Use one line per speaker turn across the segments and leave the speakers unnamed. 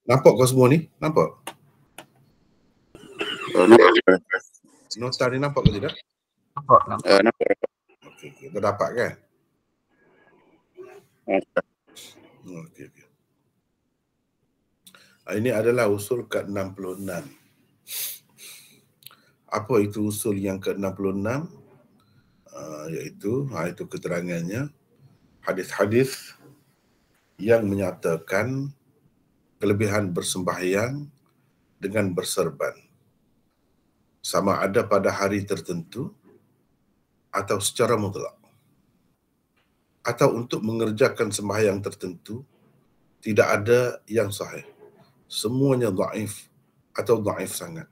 Nampak kau semua ni? Nampak?
Nampak.
Nota ni nampak ke tidak?
Nampak.
Okey, kita dapat kan? Okey. Ini adalah usul ke-66. Apa itu usul yang ke-66? Iaitu itu keterangannya, hadis-hadis yang menyatakan kelebihan bersembahyang dengan berserban, sama ada pada hari tertentu atau secara mutlak, atau untuk mengerjakan sembahyang tertentu, tidak ada yang sahih. Semuanya dhaif atau dhaif sangat.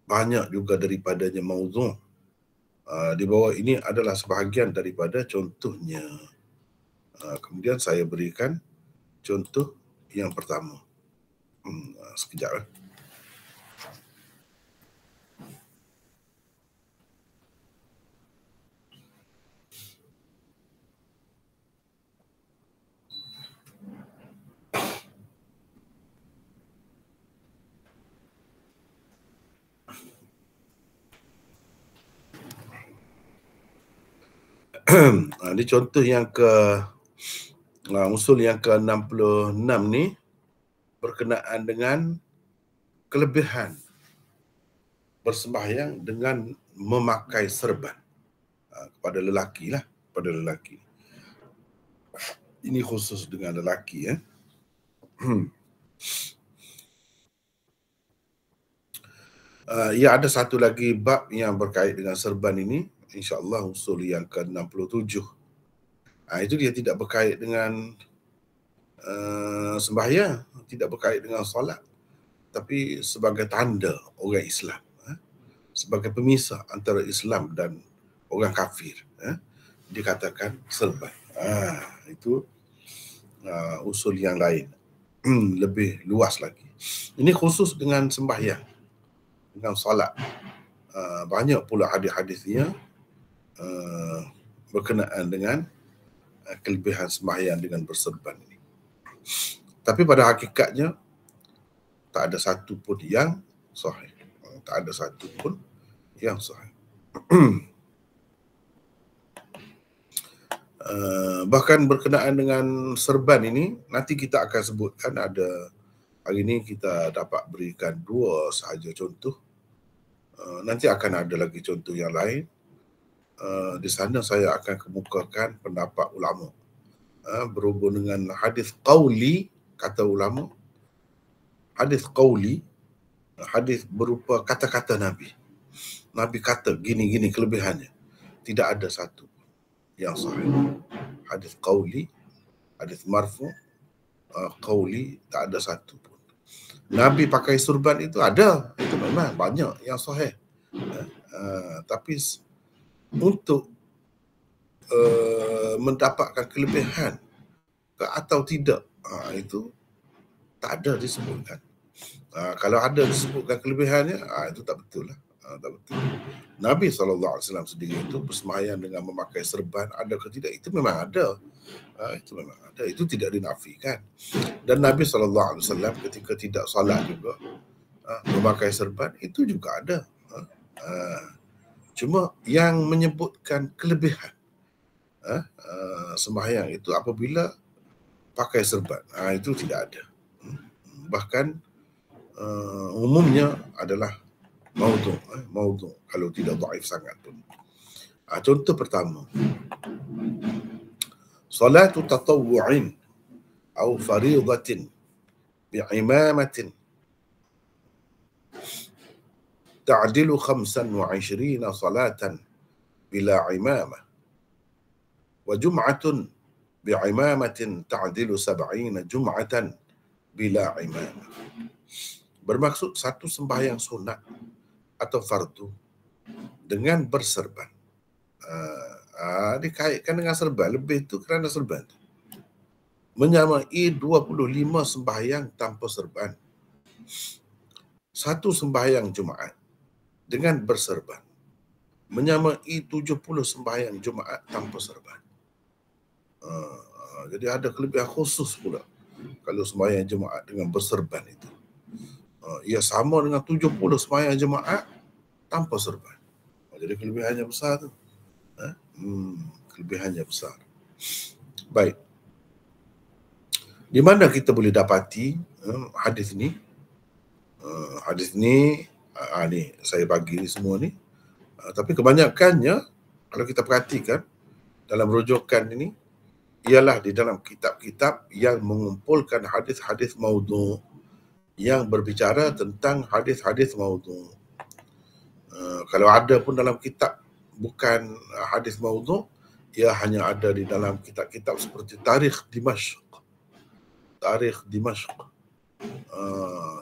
Banyak juga daripadanya maudhu'. Di bawah ini adalah sebahagian daripada contohnya. Kemudian saya berikan contoh yang pertama. Sekejap. Ini contoh yang usul yang ke-66 ni berkenaan dengan kelebihan bersembahyang dengan memakai serban kepada lelaki lah, pada lelaki. Ini khusus dengan lelaki ya. Ada satu lagi bab yang berkait dengan serban ini, insya-Allah usul yang ke-67. Itu dia tidak berkait dengan sembahyang, tidak berkait dengan solat, tapi sebagai tanda orang Islam, sebagai pemisah antara Islam dan orang kafir, dikatakan serban. Itu usul yang lain, lebih luas lagi. Ini khusus dengan sembahyang, dengan solat. Banyak pula hadis-hadisnya berkenaan dengan kelebihan sembahyang dengan berserban ini. Tapi pada hakikatnya tak ada satu pun yang sahih. Tak ada satu pun yang sahih. Bahkan berkenaan dengan serban ini, nanti kita akan sebutkan ada, hari ini kita dapat berikan 2 sahaja contoh. Nanti akan ada lagi contoh yang lain. Di sana saya akan kemukakan pendapat ulama berhubung dengan hadis qauli, kata ulama. Hadis qauli, hadis berupa kata-kata Nabi. Nabi kata gini-gini kelebihannya. Tidak ada satu yang sahih. Hadis qauli, hadis marfu, qauli, tak ada satu pun. Nabi pakai surban itu ada, itu memang banyak yang sahih. Tapi untuk mendapatkan kelebihan atau tidak, itu tak ada disebutkan. Kalau ada disebutkan kelebihannya, itu tak betul lah. Tak betul. Nabi SAW sendiri itu bersembahyang dengan memakai serban, ada ke tidak? Itu memang ada. Itu memang ada. Itu tidak dinafikan. Dan Nabi SAW ketika tidak salat juga memakai serban, itu juga ada. Cuma yang menyebutkan kelebihan sembahyang itu apabila pakai serban, itu tidak ada. Bahkan umumnya adalah maudhu' kalau tidak dhaif sangat pun. Contoh pertama, salatu tatawwu'in atau faridatin bi'imamatin ta'dilu 25 salatan bila imamah wa jum'atun bi'imamatin ta'dilu 70 jum'atan bila imamah. Bermaksud satu sembahyang sunat atau fardu dengan berserban. Dikaitkan dengan serban, lebih itu kerana serban. Menyamai 25 sembahyang tanpa serban. Satu sembahyang Jumaat dengan berserban. Menyamai 70 sembahyang Jumaat tanpa serban. Jadi ada kelebihan khusus pula kalau sembahyang jemaah dengan berserban itu. Ia sama dengan 70 sembahyang jemaah tanpa serban. Jadi kelebihannya besar tu. Kelebihannya besar. Baik. Di mana kita boleh dapati hadis ni? Hadis ni, ni saya bagi ni semua ni. Tapi kebanyakannya kalau kita perhatikan dalam rujukan ini ialah di dalam kitab-kitab yang mengumpulkan hadis-hadis maudhu, yang berbicara tentang hadis-hadis maudhu. Kalau ada pun dalam kitab bukan hadis maudhu, ia hanya ada di dalam kitab-kitab seperti Tarikh Dimashq. Tarikh Dimashq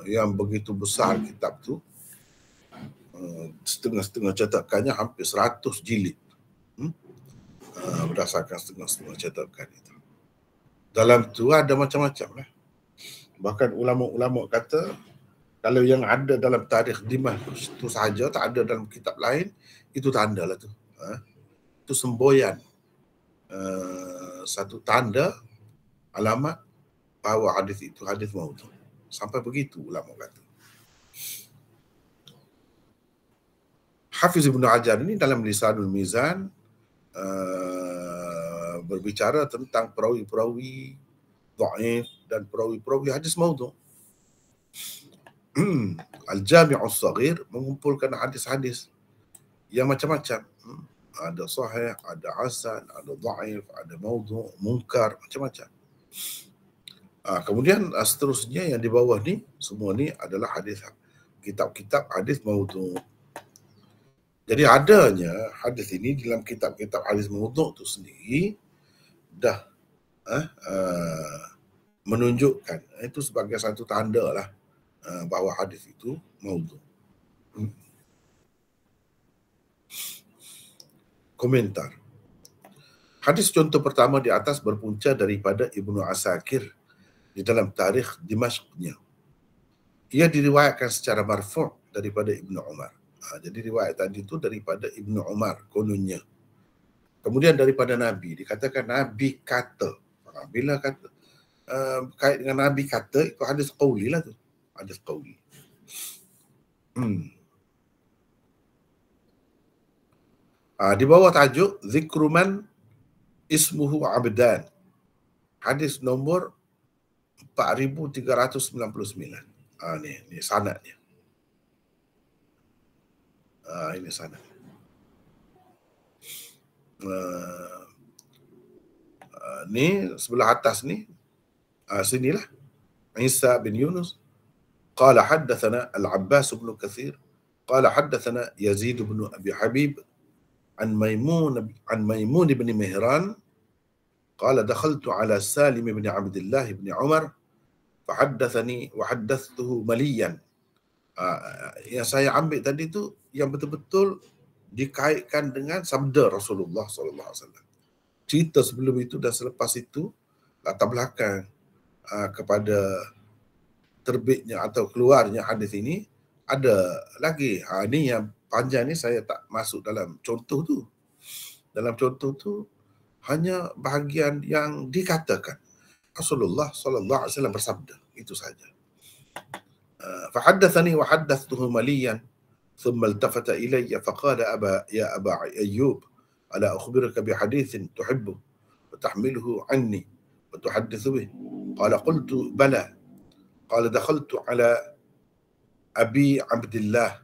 yang begitu besar kitab tu, setengah-setengah cetakannya hampir 100 jilid. Berdasarkan setengah-setengah cetakan itu. Dalam tu ada macam-macam lah. Bahkan ulama-ulama kata kalau yang ada dalam Tarikh Dimashq itu sahaja, tak ada dalam kitab lain, itu tanda lah tu. Itu semboyan, satu tanda alamat bahawa hadis itu hadis maudhu. Sampai begitu ulama kata. Hafiz Ibn Hajar ini dalam Lisanul Mizan berbicara tentang perawi-perawi dhaif dan perawi-perawi hadis maudhu. Al-Jami'us Saghir mengumpulkan hadis-hadis yang macam-macam. Ada sahih, ada hasan, ada dhaif, ada maudhu, munkar, macam-macam. Kemudian seterusnya yang di bawah ni, semua ni adalah hadis, kitab-kitab hadis maudhu. Jadi adanya hadis ini dalam kitab-kitab hadis maudhu tu sendiri dah menunjukkan, itu sebagai satu tanda lah bahawa hadis itu maudhu. Komentar. Hadis contoh pertama di atas berpunca daripada Ibnu Asakir di dalam Tarikh Dimashq-nya. Ia diriwayatkan secara marfu' daripada Ibnu Umar. Jadi riwayat tadi itu daripada Ibnu Umar kononnya. Kemudian daripada Nabi, dikatakan Nabi kata. Bila kata kait dengan Nabi kata, itu hadis qauli lah tu. Hadis qauli. Di bawah tajuk Zikruman Ismuhu Abdan. Hadis nombor 4399. Ni sanadnya. Ini sanad. Ni sebelah atas ni, sinilah. Isa bin Yunus قال حدثنا العباس بن كثير قال حدثنا يزيد بن أبي حبيب عن ميمون بن مهران قال دخلت على سالم بن عبد الله بن عمر فحدثني وحدثته مليا. Yang saya ambil tadi tu yang betul-betul dikaitkan dengan sabda Rasulullah SAW. Cerita sebelum itu dan selepas itu, latar belakang kepada terbitnya atau keluarnya hadis ini ada lagi. Ini yang panjang ni saya tak masuk dalam contoh tu. Dalam contoh tu hanya bahagian yang dikatakan Rasulullah SAW bersabda, itu saja. فحدثني وحدثته مليا ثم التفت إلي فقال يا أبا أيوب ألا أخبرك بحديث تحبه وتحمله عني وتحدث به؟ قال قلت بلى. قال دخلت على أبي عبد الله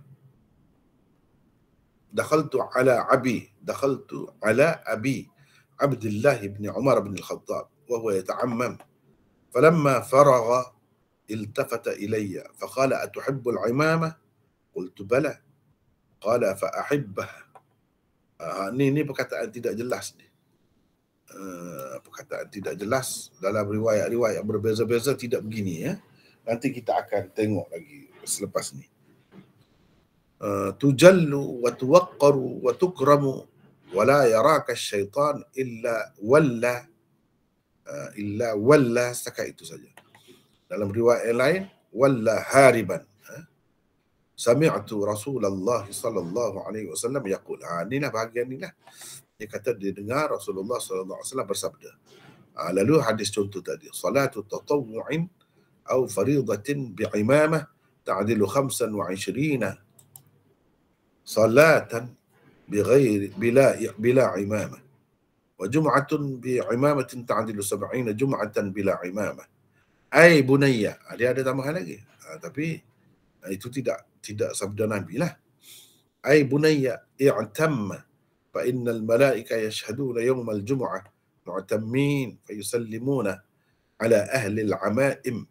دخلت على أبي عبد الله بن عمر بن الخطاب وهو يتعمم فلما فرغ التفت إلي فقال أتحب العمامة؟ قلت بلى. قال فأحبها. Ini perkataan tidak jelas ni. Perkataan tidak jelas dalam riwayat-riwayat berbeza-beza tidak begini ya. Nanti kita akan tengok lagi selepas ni. Tujallu wa tuwaqqaru wa tukramu wa la yaraka syaitan illa walla setakat itu saja. Dalam riwayat lain walla hariban. Sami'tu Rasulullah sallallahu alaihi wasallam yaqul. Inilah bahagian inilah. Dia kata dia dengar Rasulullah sallallahu alaihi wasallam bersabda. Lalu hadis contoh tadi, salatu tatawwu'in aw faridatin bi'imamah ta'dilu 25 salatan bila imamah wa jum'atun bi'imamatin ta'dilu 70 jum'atan bila imamah. Ai bunayya, dia ada tambahan lagi. Tapi itu tidak sabda Nabi lah. Ai bunayya i'tamma fa innal malaika yashhaduna yawmal jum'ah mu'tammin fa yusallimuna ala ahli al-'ama'im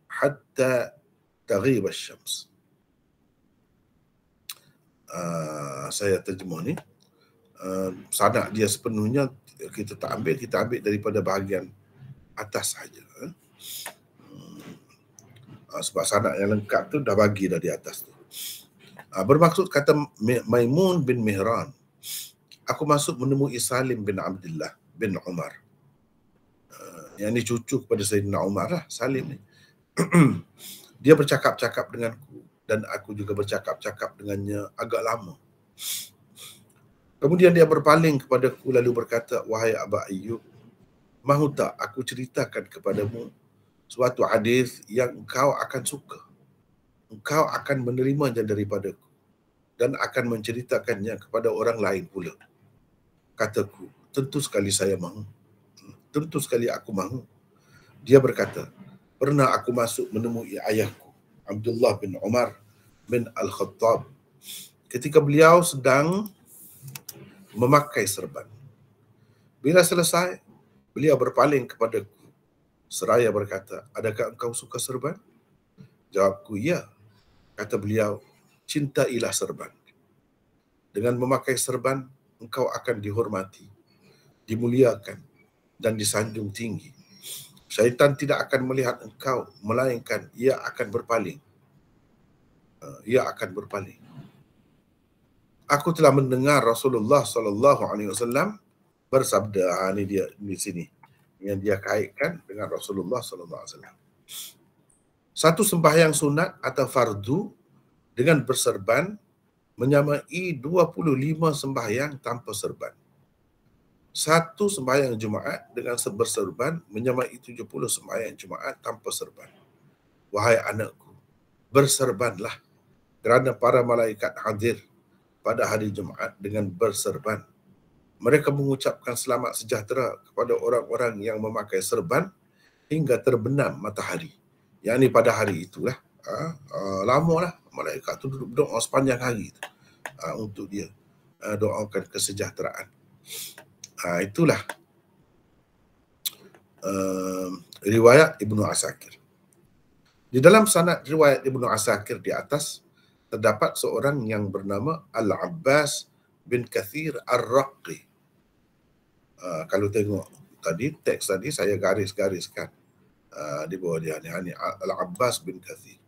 hatta taghib asy-syams. Saya terjemah ni. Sanak dia sepenuhnya kita tak ambil, kita ambil daripada bahagian atas saja. Sebab sanak yang lengkap tu dah bagi dah di atas tu. Bermaksud kata Maimun bin Mihran, aku masuk menemui Salim bin Abdullah bin Umar. Yang ni cucu kepada Sayyidina Umar lah, Salim ni. Dia bercakap-cakap denganku dan aku juga bercakap-cakap dengannya agak lama. Kemudian dia berpaling kepadaku lalu berkata, wahai Aba Ayyub, mahu tak aku ceritakan kepadamu suatu hadis yang engkau akan suka. Engkau akan menerimanya daripadaku dan akan menceritakannya kepada orang lain pula. Kataku, tentu sekali saya mahu. Tentu sekali aku mahu. Dia berkata, pernah aku masuk menemui ayahku, Abdullah bin Umar bin Al-Khattab, ketika beliau sedang memakai serban. Bila selesai, beliau berpaling kepadaku seraya berkata, adakah engkau suka serban? Jawabku, ya. Kata beliau, cintailah serban. Dengan memakai serban, engkau akan dihormati, dimuliakan, dan disanjung tinggi. Syaitan tidak akan melihat engkau, melainkan ia akan berpaling. Ia akan berpaling. Aku telah mendengar Rasulullah SAW bersabda, ini dia di sini yang dia kaitkan dengan Rasulullah SAW. Satu sembahyang sunat atau fardu dengan berserban menyamai 25 sembahyang tanpa serban. Satu sembahyang Jumaat dengan berserban menyamai 70 sembahyang Jumaat tanpa serban. Wahai anakku, berserbanlah kerana para malaikat hadir pada hari Jumaat dengan berserban. Mereka mengucapkan selamat sejahtera kepada orang-orang yang memakai serban hingga terbenam matahari. Yang ni pada hari itulah. Lamalah malaikat tu duduk doa sepanjang hari tu, untuk dia doakan kesejahteraan. Itulah riwayat Ibnu Asakir. Di dalam sanad riwayat Ibnu Asakir di atas terdapat seorang yang bernama Al-Abbas bin Kathir Ar-Raqi. Kalau tengok tadi, teks tadi saya garis-gariskan di bawah dia ni Al-Abbas bin Kathir.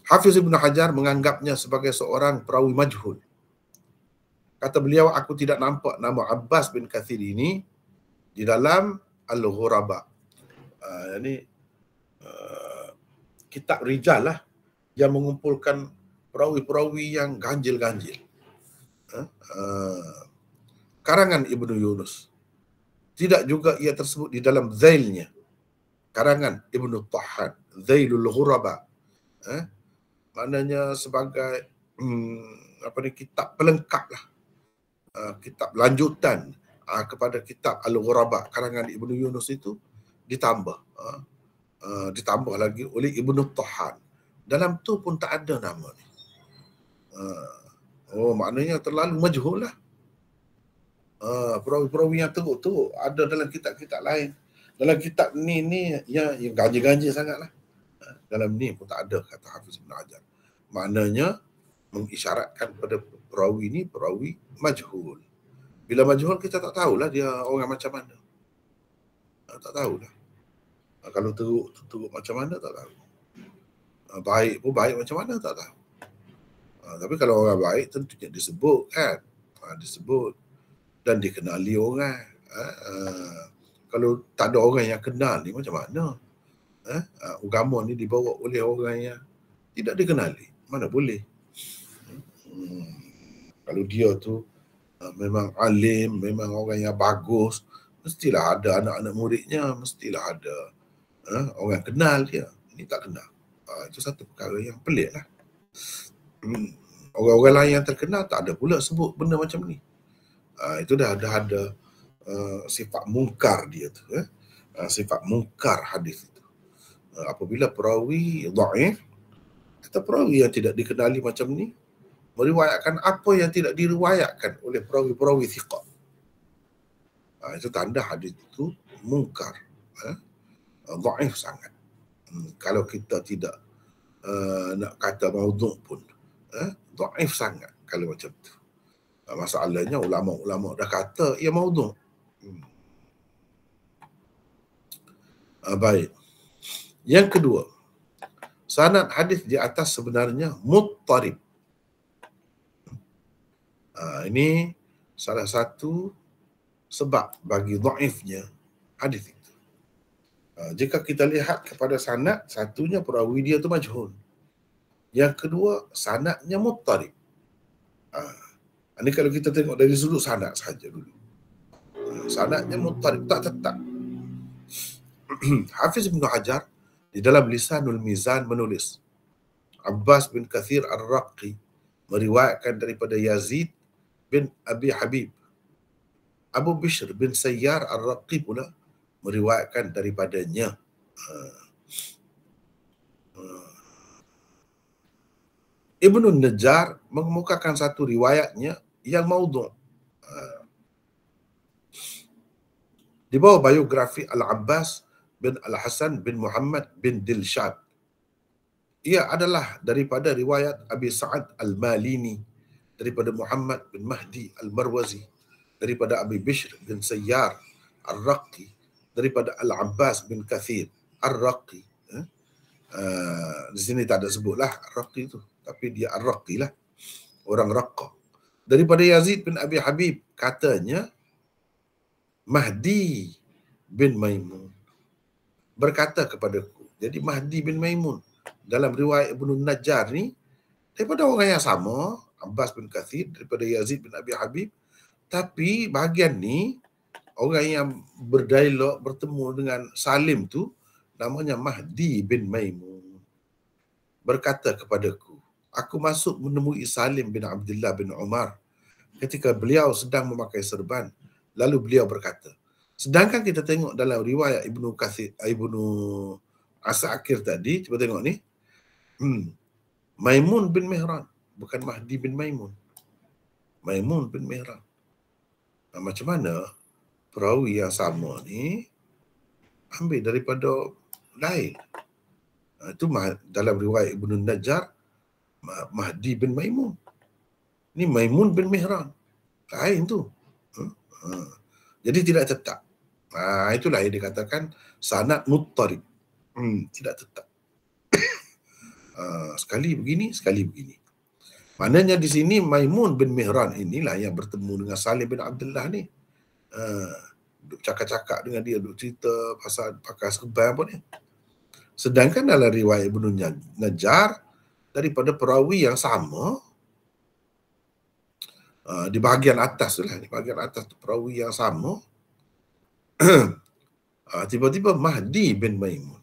Hafiz Ibn Hajar menganggapnya sebagai seorang perawi majhul. Kata beliau, aku tidak nampak nama Abbas bin Kathir ini di dalam Al-Ghuraba. Kitab rijal lah yang mengumpulkan perawi-perawi yang ganjil-ganjil. Karangan Ibnu Yunus. Tidak juga ia tersebut di dalam Zailnya. Karangan Ibnu Tahan, Zailul Ghuraba. Maknanya sebagai kitab pelengkap lah. Kitab lanjutan kepada kitab Al-Ghuraba karangan Ibnu Yunus itu ditambah lagi oleh Ibnu Tahan. Dalam tu pun tak ada nama ni. Maknanya terlalu majhul lah. Perawi-perawi yang teruk-teruk ada dalam kitab-kitab lain. Dalam kitab ni yang ganjil-ganjil sangat lah. Dalam ni pun tak ada, kata Hafiz Ibn Hajar. Maknanya mengisyaratkan pada perawi ni perawi majhul. Bila majhul kita tak tahulah dia orang macam mana. Tak tahulah. Kalau teruk macam mana tak tahu. Baik pun baik macam mana tak tahu. Tapi kalau orang baik tentunya disebut kan. Disebut dan dikenali orang. Kalau tak ada orang yang kenal ni macam mana? Agama ni dibawa oleh orang yang tidak dikenali. Mana boleh. Kalau dia tu memang alim, memang orang yang bagus, mestilah ada anak-anak muridnya, mestilah ada orang kenal dia. Ini tak kenal. Itu satu perkara yang pelik lah. Orang-orang lain yang terkenal tak ada pula sebut benda macam ni. Itu dah ada sifat mungkar dia tu. Sifat mungkar hadis itu. Apabila perawi dhaif atau perawi yang tidak dikenali macam ni meriwayatkan apa yang tidak diriwayatkan oleh perawi-perawi thiqah, itu tanda hadis itu mungkar, dhaif sangat. Kalau kita tidak nak kata maudhu' pun, dhaif sangat kalau macam tu. Masalahnya ulama-ulama dah kata ia maudhu'. Baik. Yang kedua, sanad hadis di atas sebenarnya muttarib. Ini salah satu sebab bagi dhaifnya hadis itu. Jika kita lihat kepada sanad, satunya perawi dia tu majhul. Yang kedua, sanadnya muttarib. Ini kalau kita tengok dari sudut sanad saja dulu. Sanadnya muttarib, tak tetap. Hafiz Ibn Hajar di dalam Lisanul Mizan menulis, Abbas bin Kathir Ar-Raqi meriwayatkan daripada Yazid bin Abi Habib. Abu Bishr bin Sayyar Ar-Raqi pula meriwayatkan daripadanya. Ibnu Najjar mengemukakan satu riwayatnya yang maudhu'. Di bawah biografi Al-Abbas bin Al-Hasan bin Muhammad bin Dilshad. Ia adalah daripada riwayat Abi Sa'ad Al-Malini, daripada Muhammad bin Mahdi Al-Marwazi, daripada Abi Bishr bin Sayyar Ar-Raqi, daripada Al-Abbas bin Kathir Ar-Raqi. Di sini tak ada sebutlah Ar-Raqi itu, tapi dia Ar-Raqi lah, orang Raqqa. Daripada Yazid bin Abi Habib, katanya Mahdi bin Maimun berkata kepadaku. Jadi Mahdi bin Maimun dalam riwayat Ibnu Najjar ni daripada orang yang sama, Abbas bin Kathir, daripada Yazid bin Abi Habib, tapi bahagian ni orang yang berdialog, bertemu dengan Salim tu namanya Mahdi bin Maimun, berkata kepadaku, aku masuk menemui Salim bin Abdullah bin Umar ketika beliau sedang memakai serban, lalu beliau berkata. Sedangkan kita tengok dalam riwayat Ibnu Asakir tadi, cuba tengok ni, Maimun bin Mihran, bukan Mahdi bin Maimun. Maimun bin Mihran. Macam mana perawi yang sama ni ambil daripada lain? Itu dalam riwayat Ibnu Najjar, Mahdi bin Maimun. Ini Maimun bin Mihran. Lain tu. Jadi tidak tetap. Itulah yang dikatakan sanad muttarib. Tidak tetap. Sekali begini, sekali begini. Maknanya di sini Maimun bin Mihran inilah yang bertemu dengan Salim bin Abdullah ni. Duk cakap-cakap dengan dia, duk cerita pasal pakai serban apa ni. Sedangkan dalam riwayat Ibnu Najjar, daripada perawi yang sama, di bahagian atas tu lah, di bahagian atas tu perawi yang sama, tiba-tiba Mahdi bin Maimun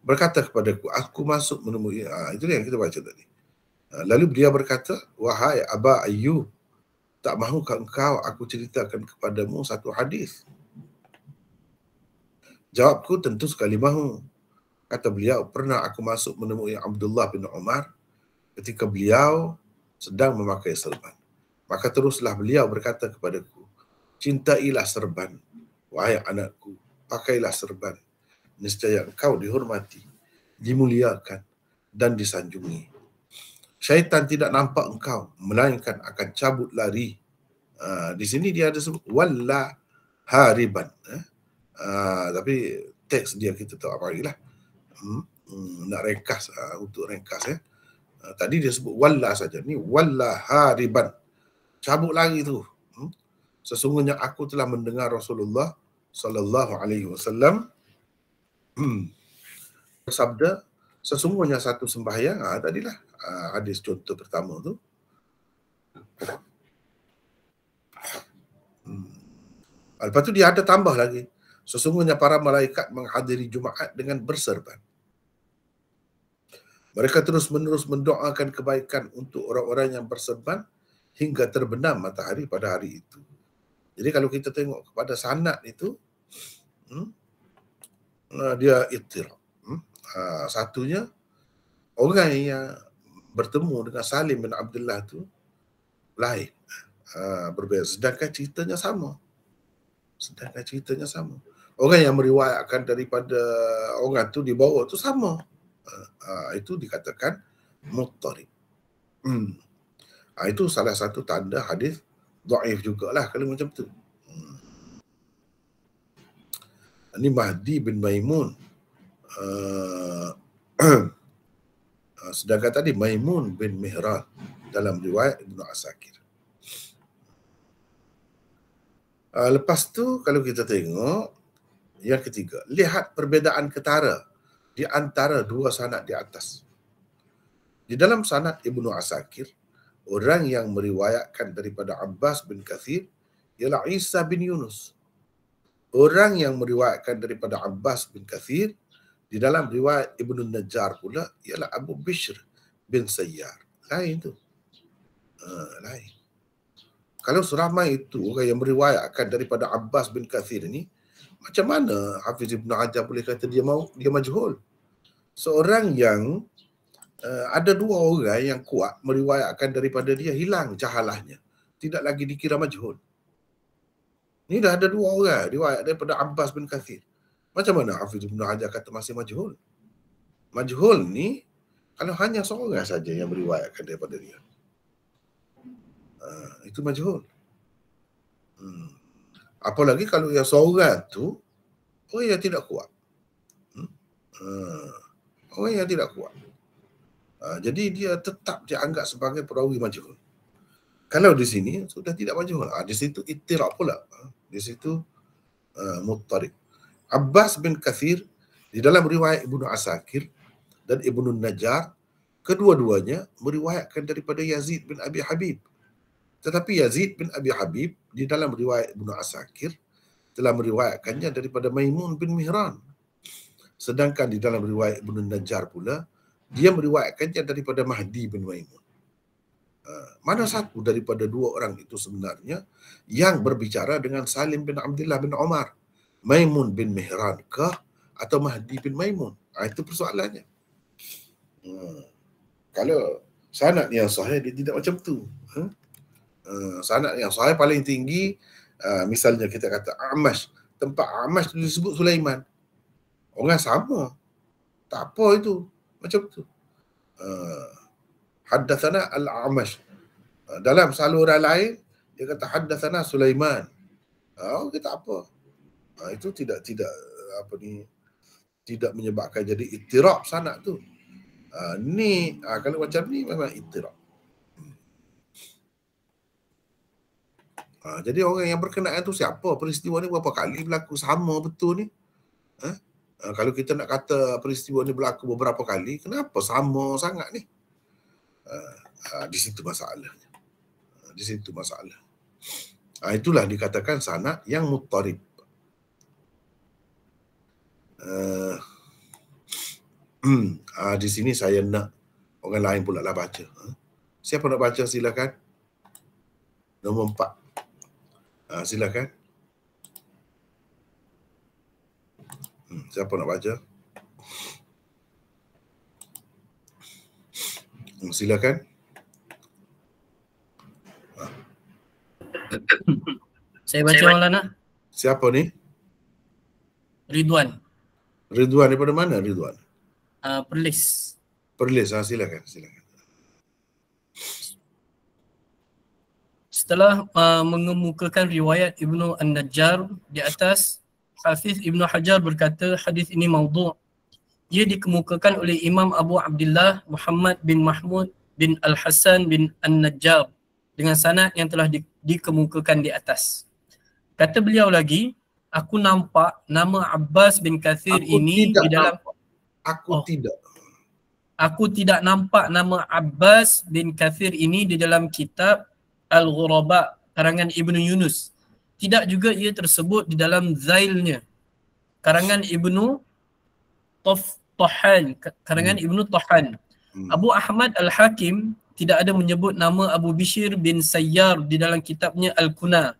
berkata kepadaku, aku masuk menemui, itu yang kita baca tadi. Lalu dia berkata, wahai Aba Ayyub, tak mahukah engkau aku ceritakan kepadamu satu hadis? Jawabku, tentu sekali mahu. Kata beliau, pernah aku masuk menemui Abdullah bin Umar ketika beliau sedang memakai serban. Maka teruslah beliau berkata kepadaku, cintailah serban, wahai anakku, pakailah serban. Niscaya engkau dihormati, dimuliakan dan disanjungi. Syaitan tidak nampak engkau, melainkan akan cabut lari. Di sini dia ada sebut walla hariban. Tapi teks dia kita tahu apa lagi lah. Nak ringkas, untuk ringkas ya. Tadi dia sebut walla saja. Ni walla hariban. Cabut lari tu. Sesungguhnya aku telah mendengar Rasulullah sallallahu alaihi wasallam bersabda, sesungguhnya satu sembahyang, tadilah hadis contoh pertama tu. Lepas tu dia ada tambah lagi. Sesungguhnya para malaikat menghadiri Jumaat dengan berserban. Mereka terus-menerus mendoakan kebaikan untuk orang-orang yang berserban hingga terbenam matahari pada hari itu. Jadi kalau kita tengok kepada sanad itu, dia ittirab. Satunya, orang yang bertemu dengan Salim bin Abdullah tu lain, berbeza. Sedangkan ceritanya sama. Orang yang meriwayatkan daripada orang tu di bawah tu sama. Itu dikatakan muttarib. Itu salah satu tanda hadis dhaif jugalah kalau macam tu. Ini Mahdi bin Maimun. Sedangkan tadi Maimun bin Mihran dalam riwayat Ibnu Asakir. Lepas tu kalau kita tengok yang ketiga, lihat perbezaan ketara di antara dua sanad di atas. Di dalam sanad Ibnu Asakir, orang yang meriwayatkan daripada Abbas bin Kathir ialah Isa bin Yunus. Orang yang meriwayatkan daripada Abbas bin Kathir di dalam riwayat Ibnu Najjar pula ialah Abu Bishr bin Sayyar. Lain tu. Lain. Kalau seramai itu orang yang meriwayatkan daripada Abbas bin Kathir ini, macam mana Hafiz Ibn Hajar boleh kata dia majhul? Seorang yang ada dua orang yang kuat meriwayatkan daripada dia, hilang jahalahnya, tidak lagi dikira majhul. Ini dah ada dua orang riwayat daripada Abbas bin Kathir. Macam mana Hafiz Ibn Hajar kata masih majhul? Majhul ni kalau hanya seorang saja yang meriwayatkan daripada dia. Itu majhul. Apalagi kalau yang seorang tu orang yang tidak kuat. Orang yang tidak kuat. Jadi dia tetap dianggap sebagai perawi majhul. Kalau di sini sudah tidak majhul. Di situ ittirab pula. Di situ muttarib. Abbas bin Kathir di dalam riwayat Ibnu Asakir dan Ibnu Najjar, kedua-duanya meriwayatkan daripada Yazid bin Abi Habib. Tetapi Yazid bin Abi Habib di dalam riwayat Ibnu Asakir telah meriwayatkannya daripada Maimun bin Mihran. Sedangkan di dalam riwayat Ibnu Najjar pula, dia meriwayatkannya daripada Mahdi bin Maimun. Mana satu daripada dua orang itu sebenarnya yang berbicara dengan Salim bin Abdullah bin Umar? Maimun bin Mihran kah atau Mahdi bin Maimun? Itu persoalannya. Kalau sanad yang sahih dia tidak macam tu. Sanad yang sahih paling tinggi, misalnya kita kata Amash, tempat Amash tu disebut Sulaiman. Orang sama. Tak apa itu. Macam tu. Haddatsana al-Amash. Dalam saluran lain dia kata haddatsana Sulaiman. Okey, tak apa. Itu tidak tidak menyebabkan jadi ittirab sanad tu. Kalau macam ni memang ittirab. Jadi orang yang berkenaan tu siapa? Peristiwa ni berapa kali berlaku? Sama betul ni? Kalau kita nak kata peristiwa ni berlaku beberapa kali, kenapa sama sangat ni? Di situ masalahnya. Di situ masalah. Itulah dikatakan sanad yang muttarib. Di sini saya nak orang lain pula lah baca. Siapa nak baca silakan. Nombor 4. Silakan. Siapa nak baca? Silakan.
Saya baca Maulana.
Siapa ni?
Ridwan.
Ridwan daripada mana Ridwan?
Perlis.
Perlis, silakan.
Setelah mengemukakan riwayat Ibnu An-Najjar di atas, Hafiz Ibnu Hajar berkata hadis ini maudhu'. Ia dikemukakan oleh Imam Abu Abdullah Muhammad bin Mahmud bin Al-Hasan bin An-Najjar dengan sanad yang telah dikemukakan di atas. Kata beliau lagi, aku nampak nama Abbas bin Kathir ini di dalam
tidak.
Aku tidak nampak nama Abbas bin Kathir ini di dalam kitab Al-Ghuraba karangan Ibnu Yunus. Tidak juga ia tersebut di dalam Zailnya karangan Ibnu Tahan, karangan Ibnu Tahan. Abu Ahmad Al-Hakim tidak ada menyebut nama Abu Bishr bin Sayyar di dalam kitabnya Al-Kuna.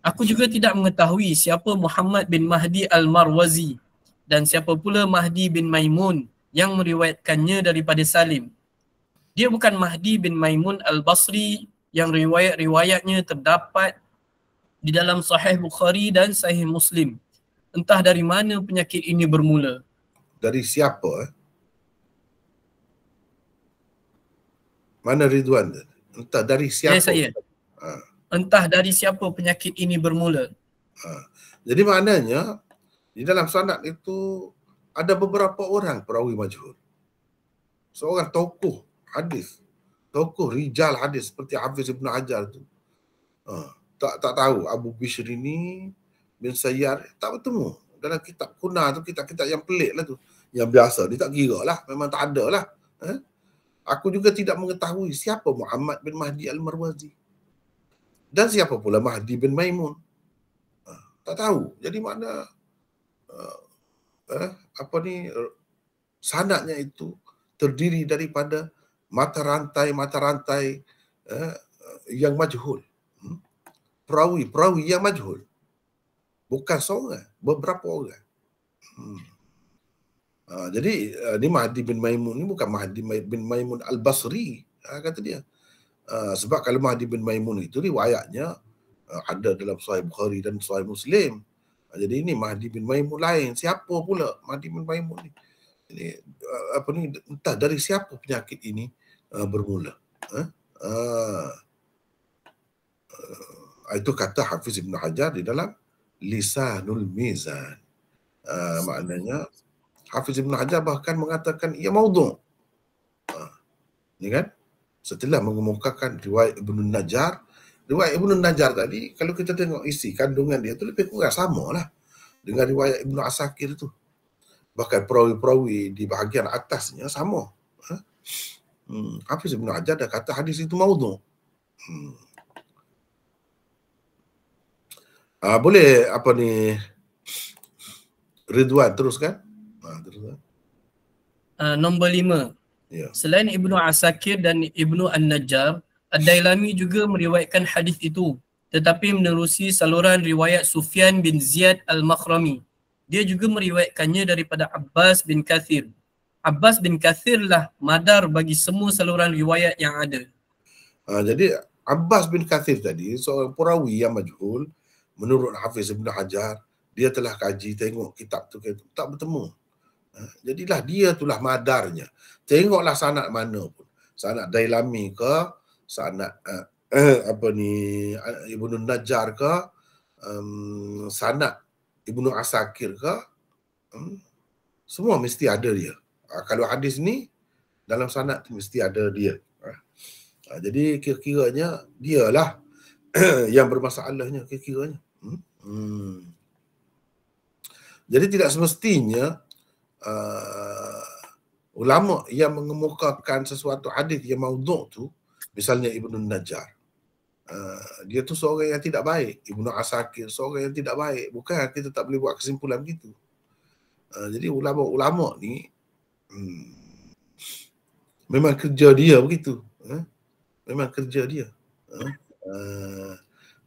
Aku juga tidak mengetahui siapa Muhammad bin Mahdi Al-Marwazi dan siapa pula Mahdi bin Maimun yang meriwayatkannya daripada Salim. Dia bukan Mahdi bin Maimun Al-Basri yang riwayat-riwayatnya terdapat di dalam Sahih Bukhari dan Sahih Muslim. Entah dari mana penyakit ini bermula.
Dari siapa? Mana Ridwan? Entah dari siapa?
Saya. Entah dari siapa penyakit ini bermula.
Jadi maknanya di dalam sanad itu ada beberapa orang perawi majhul. Seorang tokoh hadis, tokoh rijal hadis seperti Hafiz Ibn Hajar tu. Tak tahu Abu Bishr ini bin Sayyar, tak bertemu. Dalam kitab Kuna tu, kitab-kitab yang pelik lah tu. Yang biasa, dia tak kira lah. Memang tak ada lah. Aku juga tidak mengetahui siapa Muhammad bin Mahdi Al-Marwazi. Dan siapa pula Mahdi bin Maimun. Tak tahu. Jadi mana sanadnya itu terdiri daripada mata rantai yang majhul. Perawi yang majhul. Bukan seorang, beberapa orang. Jadi ni Mahdi bin Maimun ni bukan Mahdi bin Maimun Al-Basri, kata dia. Sebab kalau Mahdi bin Maimun itu riwayatnya ada dalam Sahih Bukhari dan Sahih Muslim. Jadi ini Mahdi bin Maimun lain. Siapa pula Mahdi bin Maimun ni? Jadi entah dari siapa penyakit ini bermula. Itu kata Hafiz Ibn Hajar di dalam Lisanul Mizan. Maknanya Hafiz Ibn Hajar bahkan mengatakan ia maudhu'. Ni kan? Setelah mengemukakan riwayat Ibnu Najjar, riwayat Ibnu Najjar tadi, kalau kita tengok isi kandungan dia tu lebih kurang sama lah dengan riwayat Ibnu Asakir tu. Bahkan perawi-perawi di bahagian atasnya sama. Hafiz Ibn Hajar dah kata hadis itu maudhu'. Boleh Ridwan teruskan? Teruskan.
Nombor 5.
Ya.
Selain Ibnu Asakir dan Ibnu An-Najjar, Ad-Dailami juga meriwayatkan hadis itu, tetapi menerusi saluran riwayat Sufyan bin Ziyad Al-Makhrami. Dia juga meriwayatkannya daripada Abbas bin Kathir. Abbas bin Kathir lah madar bagi semua saluran riwayat yang ada.
Jadi Abbas bin Kathir tadi seorang perawi yang majhul. Menurut Hafiz Ibn Hajar, dia telah kaji tengok kitab tu tak bertemu. Jadilah dia itulah madarnya. Tengoklah sanad mana pun. Sanad Dailami ke, sanad Ibnu Najjar ke, sanad Ibnu Asakir ke, semua mesti ada dia. Kalau hadis ni dalam sanad tu mesti ada dia. Jadi kira-kiranya dialah yang bermasalahnya kira-kiranya. Jadi tidak semestinya ulama yang mengemukakan sesuatu hadis yang maudhu' tu, misalnya Ibnu Najjar, dia tu seorang yang tidak baik. Ibnu Asakir seorang yang tidak baik. Bukan kita tak boleh buat kesimpulan begitu. Jadi ulama-ulama ni memang kerja dia begitu. Memang kerja dia.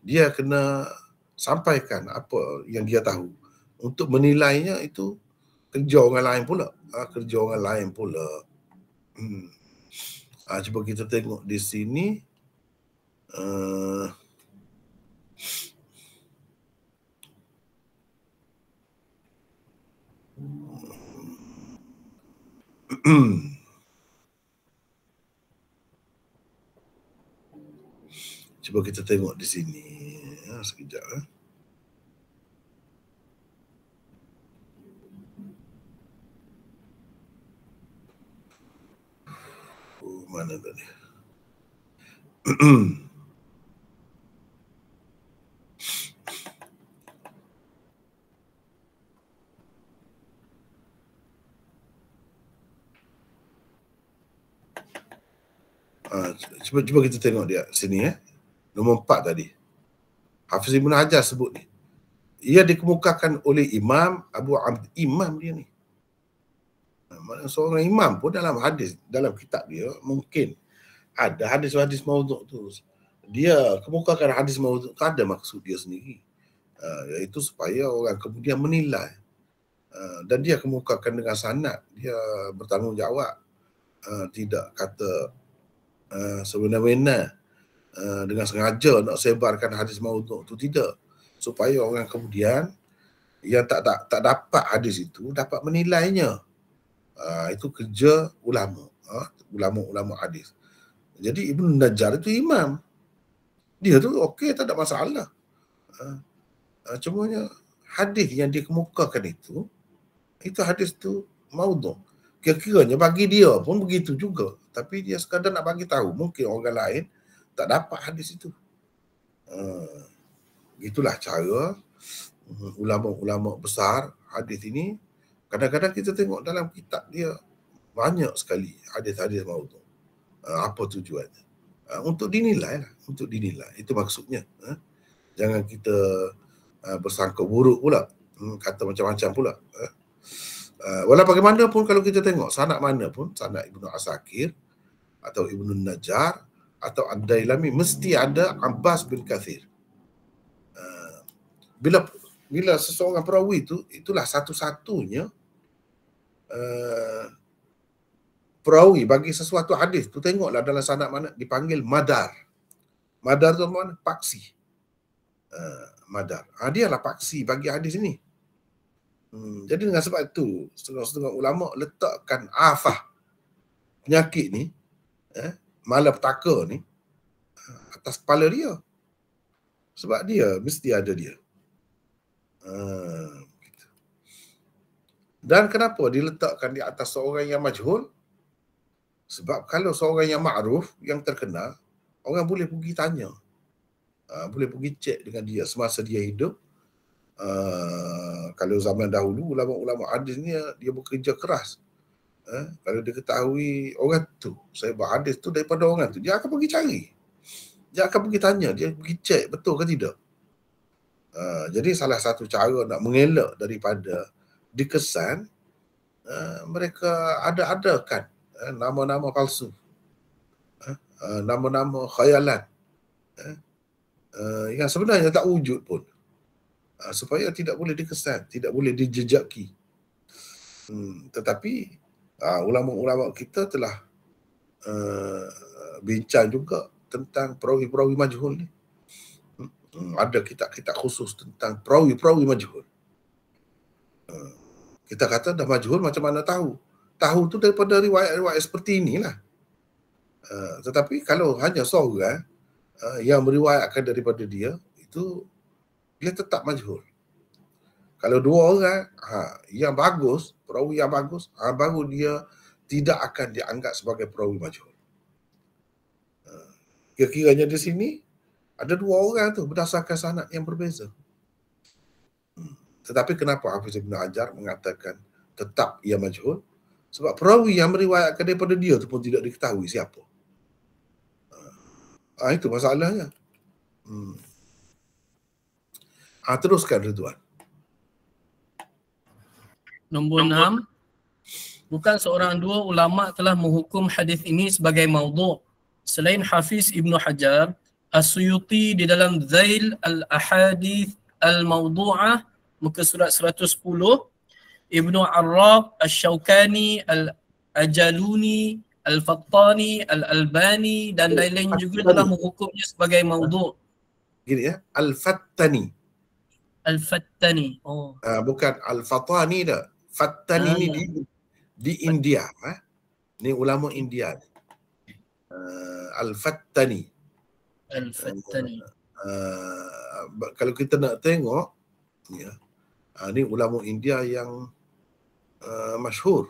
Dia kena sampaikan apa yang dia tahu. Untuk menilainya itu kerja orang lain pula. Cuba kita tengok di sini. Cuba kita tengok di sini. Sekejap. Mana tadi? Cuba kita tengok dia sini Nombor 4 tadi. Hafiz Ibn Hajar sebut ni. Ia dikemukakan oleh Imam Abu Abd, imam dia ni. Seorang imam pun dalam hadis, dalam kitab dia mungkin ada hadis-hadis maudhu' tu. Dia kemukakan hadis maudhu' tu ada maksud dia sendiri. Iaitu supaya orang kemudian menilai. Dan dia kemukakan dengan sanad, dia bertanggungjawab. Tidak kata sebenar-benar dengan sengaja nak sebarkan hadis maudhu' tu, tidak. Supaya orang kemudian yang tak dapat hadis itu dapat menilainya. Itu kerja ulama, ulama-ulama hadis. Jadi Ibn Najjar itu imam. Dia tu okey, tak ada masalah. Cumanya hadis yang dia kemukakan itu hadis tu maudhu'. Kira-kiranya bagi dia pun begitu juga. Tapi dia sekadar nak bagi tahu, mungkin orang lain tak dapat hadis itu. Itulah cara ulama-ulama besar hadis ini. Kadang-kadang kita tengok dalam kitab dia banyak sekali hadis-hadis maudhu'. Apa tujuannya? Untuk dinilai lah, untuk dinilai. Itu maksudnya. Jangan kita bersangka buruk pula, kata macam-macam pula. Walau bagaimanapun, kalau kita tengok sanad mana pun, sanad Ibnu Asakir atau Ibnu Najjar atau Ad-Dailami, mesti ada Abbas bin Kathir. Bila seseorang perawi itu, itulah satu-satunya perawi bagi sesuatu hadis tu. Tengoklah dalam sanad mana dipanggil madar. Madar tu mana? Paksi. Madar. Dialah paksi bagi hadis ini. Jadi dengan sebab itu, setengah-setengah ulama letakkan afah, penyakit ni, malapetaka ni, atas kepala dia. Sebab dia mesti ada dia. Dan kenapa diletakkan di atas seorang yang majhul? Sebab kalau seorang yang ma'ruf, yang terkenal, orang boleh pergi tanya, boleh pergi cek dengan dia semasa dia hidup. Kalau zaman dahulu, ulama-ulama hadis ni dia bekerja keras. Kalau dia ketahui orang tu sebar hadis tu daripada orang tu, dia akan pergi cari, dia akan pergi tanya, dia pergi cek betul ke tidak. Jadi salah satu cara nak mengelak daripada dikesan mereka adakan nama-nama palsu, nama-nama khayalan yang sebenarnya tak wujud pun, supaya tidak boleh dikesan, tidak boleh dijejaki. Tetapi ulama-ulama kita telah bincang juga tentang perawi-perawi majhul ni. Ada kitab-kitab khusus tentang perawi-perawi majhul. Kita kata dah majhul, macam mana tahu? Tahu tu daripada riwayat-riwayat seperti inilah. Tetapi kalau hanya seorang yang meriwayatkan daripada dia, itu dia tetap majhul. Kalau dua orang yang bagus, perawi yang bagus, baru dia tidak akan dianggap sebagai perawi majhul. Kira-kiranya di sini ada dua orang tu berdasarkan sanad yang berbeza. Tetapi kenapa Hafiz Ibn Hajar mengatakan tetap ia majhul? Sebab perawi yang meriwayatkan daripada dia tu pun tidak diketahui siapa. Itu masalahnya. Teruskan Ridwan.
Nombor 6. Bukan seorang dua ulama telah menghukum hadis ini sebagai maudhu'. Selain Hafiz Ibn Hajar, As-Suyuti di dalam Zail al-Ahadith al-Mawdu'ah muka surat 110, Ibnu Arraq, Asy-Syaukani, Al-Ajaluni, Al-Fattani, Al-Albani dan lain-lain juga telah menghukumnya sebagai maudhu'.
Gini Al-Fattani.
Al-Fattani.
Bukan Al-Fattani dah. Fattani ni di India. Ni ulama India. Al-Fattani.
Al-Fattani.
Kalau kita nak tengok, ni ulama India yang masyhur.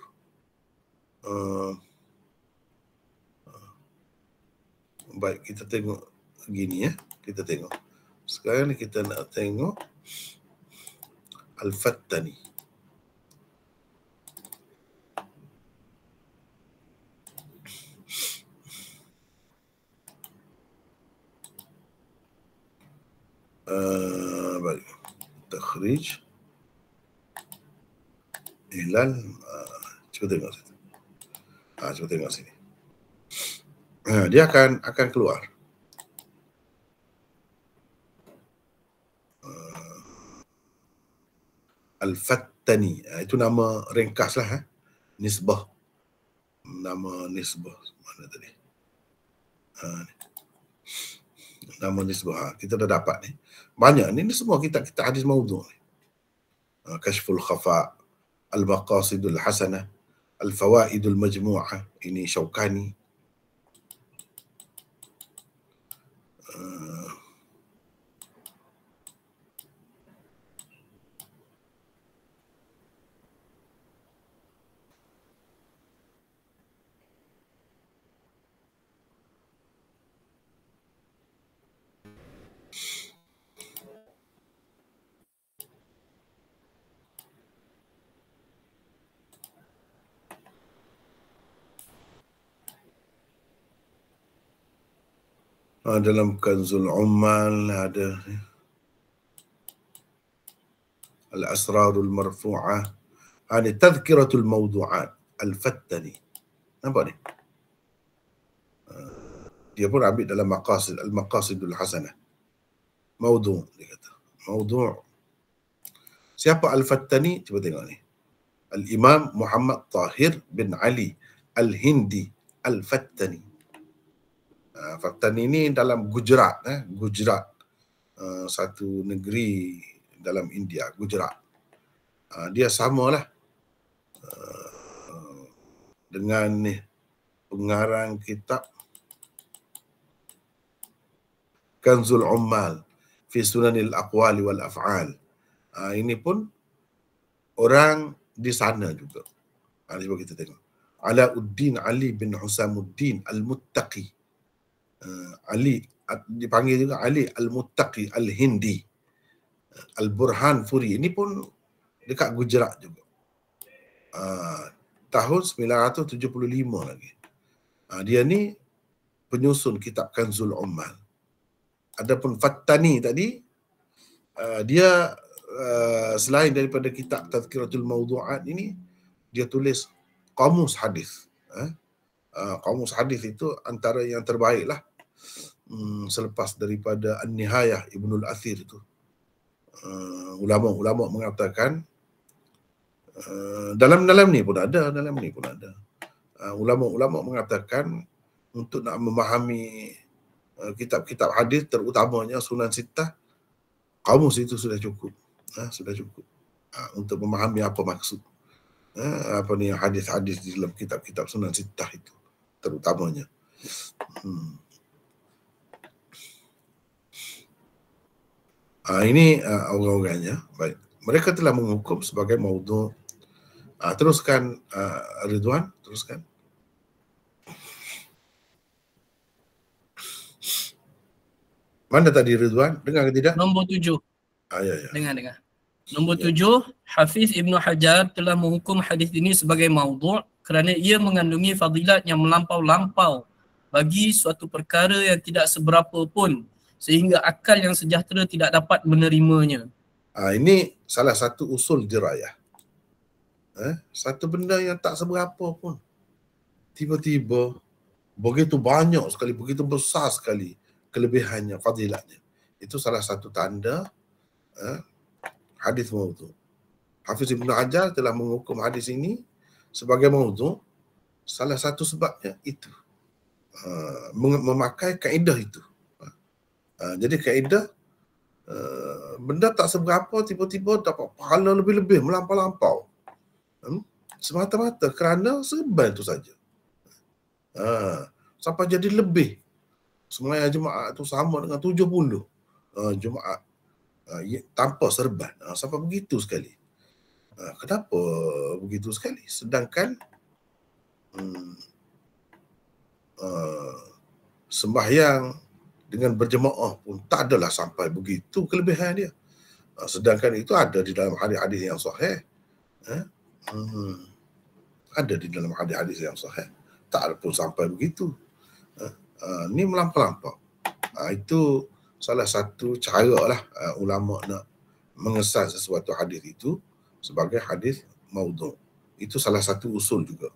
Baik, kita tengok gini kita tengok. Sekarang ni kita nak tengok Al-Fattani. Baik. Takhrij Hilal. Cuba tengok situ. Cuba tengok sini. Dia akan keluar. Al-Fattani. Itu nama ringkas lah. Nisbah. Nama nisbah. Mana tadi? Nama nisbah. Kita dah dapat ni. Banyak ni semua kita hadis maudhu' ni. Kashful Khafa, Al-Maqasidul Hasanah, Al-Fawaidul Majmu'ah. Ini Syaukani. Dalam Kanzul Ummal ada Al-Asrarul Marfu'ah. Ini Tadhkiratul Mawdu'at Al-Fattani. Nampak ni? Dia pun ambil dalam Al-Maqasidul Hasanah. Mawdu' dia kata. Mawdu'. Siapa Al-Fattani? Cuba tengok ni. Al-Imam Muhammad Tahir bin Ali Al-Hindi Al-Fattani. Fattani ini dalam Gujarat. Gujarat. Satu negeri dalam India. Gujarat. Dia samalah dengan ni pengarang kitab Kanzul Ummal fi Sunanil Aqwali wal Af'al. Ini pun orang di sana juga. Cuba kita tengok. Alauddin Ali bin Husamuddin Al-Muttaqi. Ali dipanggil juga Ali Al-Muttaqi Al-Hindi. Al-Burhan Furi. Ini pun dekat Gujarat juga. Tahun 975 lagi. Dia ni penyusun kitab Kanzul Ummal. Adapun Fattani tadi, dia selain daripada kitab Tadhkiratul Mawdu'at ini, dia tulis Qamus Hadis. Qamus Hadis itu antara yang terbaik lah. Selepas daripada An-Nihayah Ibnul Athir itu. Ulama-ulama mengatakan, dalam ni pun ada, ulama-ulama mengatakan untuk nak memahami kitab-kitab hadis, terutamanya Sunan Sittah, Qamus itu sudah cukup. Sudah cukup untuk memahami apa maksud apa ni hadis-hadis di dalam kitab-kitab Sunan Sittah itu terutamanya. Ini orang-orangnya. Baik. Mereka telah menghukum sebagai maudhu'. Teruskan Ridwan, teruskan. Mana tadi Ridwan? Dengar ke tidak?
Nombor 7.
Ya.
Dengar. Nombor 7, Hafiz Ibnu Hajar telah menghukum hadis ini sebagai maudhu' kerana ia mengandungi fadilat yang melampau-lampau bagi suatu perkara yang tidak seberapa pun, sehingga akal yang sejahtera tidak dapat menerimanya.
Ini salah satu usul dirayah. Satu benda yang tak seberapa pun, tiba-tiba begitu banyak sekali, begitu besar sekali kelebihannya, fadilatnya. Itu salah satu tanda hadis maudhu'. Hafiz Ibnu Hajar telah menghukum hadis ini sebagai maudhu'. Salah satu sebabnya itu, memakai kaedah itu. Jadi kaedah benda tak seberapa tiba-tiba dapat pahala lebih-lebih, melampau-lampau. Semata-mata kerana serban itu saja. Sampai jadi lebih. Semua jemaah itu sama dengan 70 jemaah tanpa serban. Sampai begitu sekali. Kenapa begitu sekali? Sedangkan sembahyang dengan berjemaah pun tak adalah sampai begitu kelebihan dia. Sedangkan itu ada di dalam hadis-hadis yang sahih. Ada di dalam hadis-hadis yang sahih. Tak ada pun sampai begitu. Ini melampau-lampau. Itu salah satu cara lah ulama nak mengesal sesuatu hadis itu sebagai hadis maudhu'. Itu salah satu usul juga.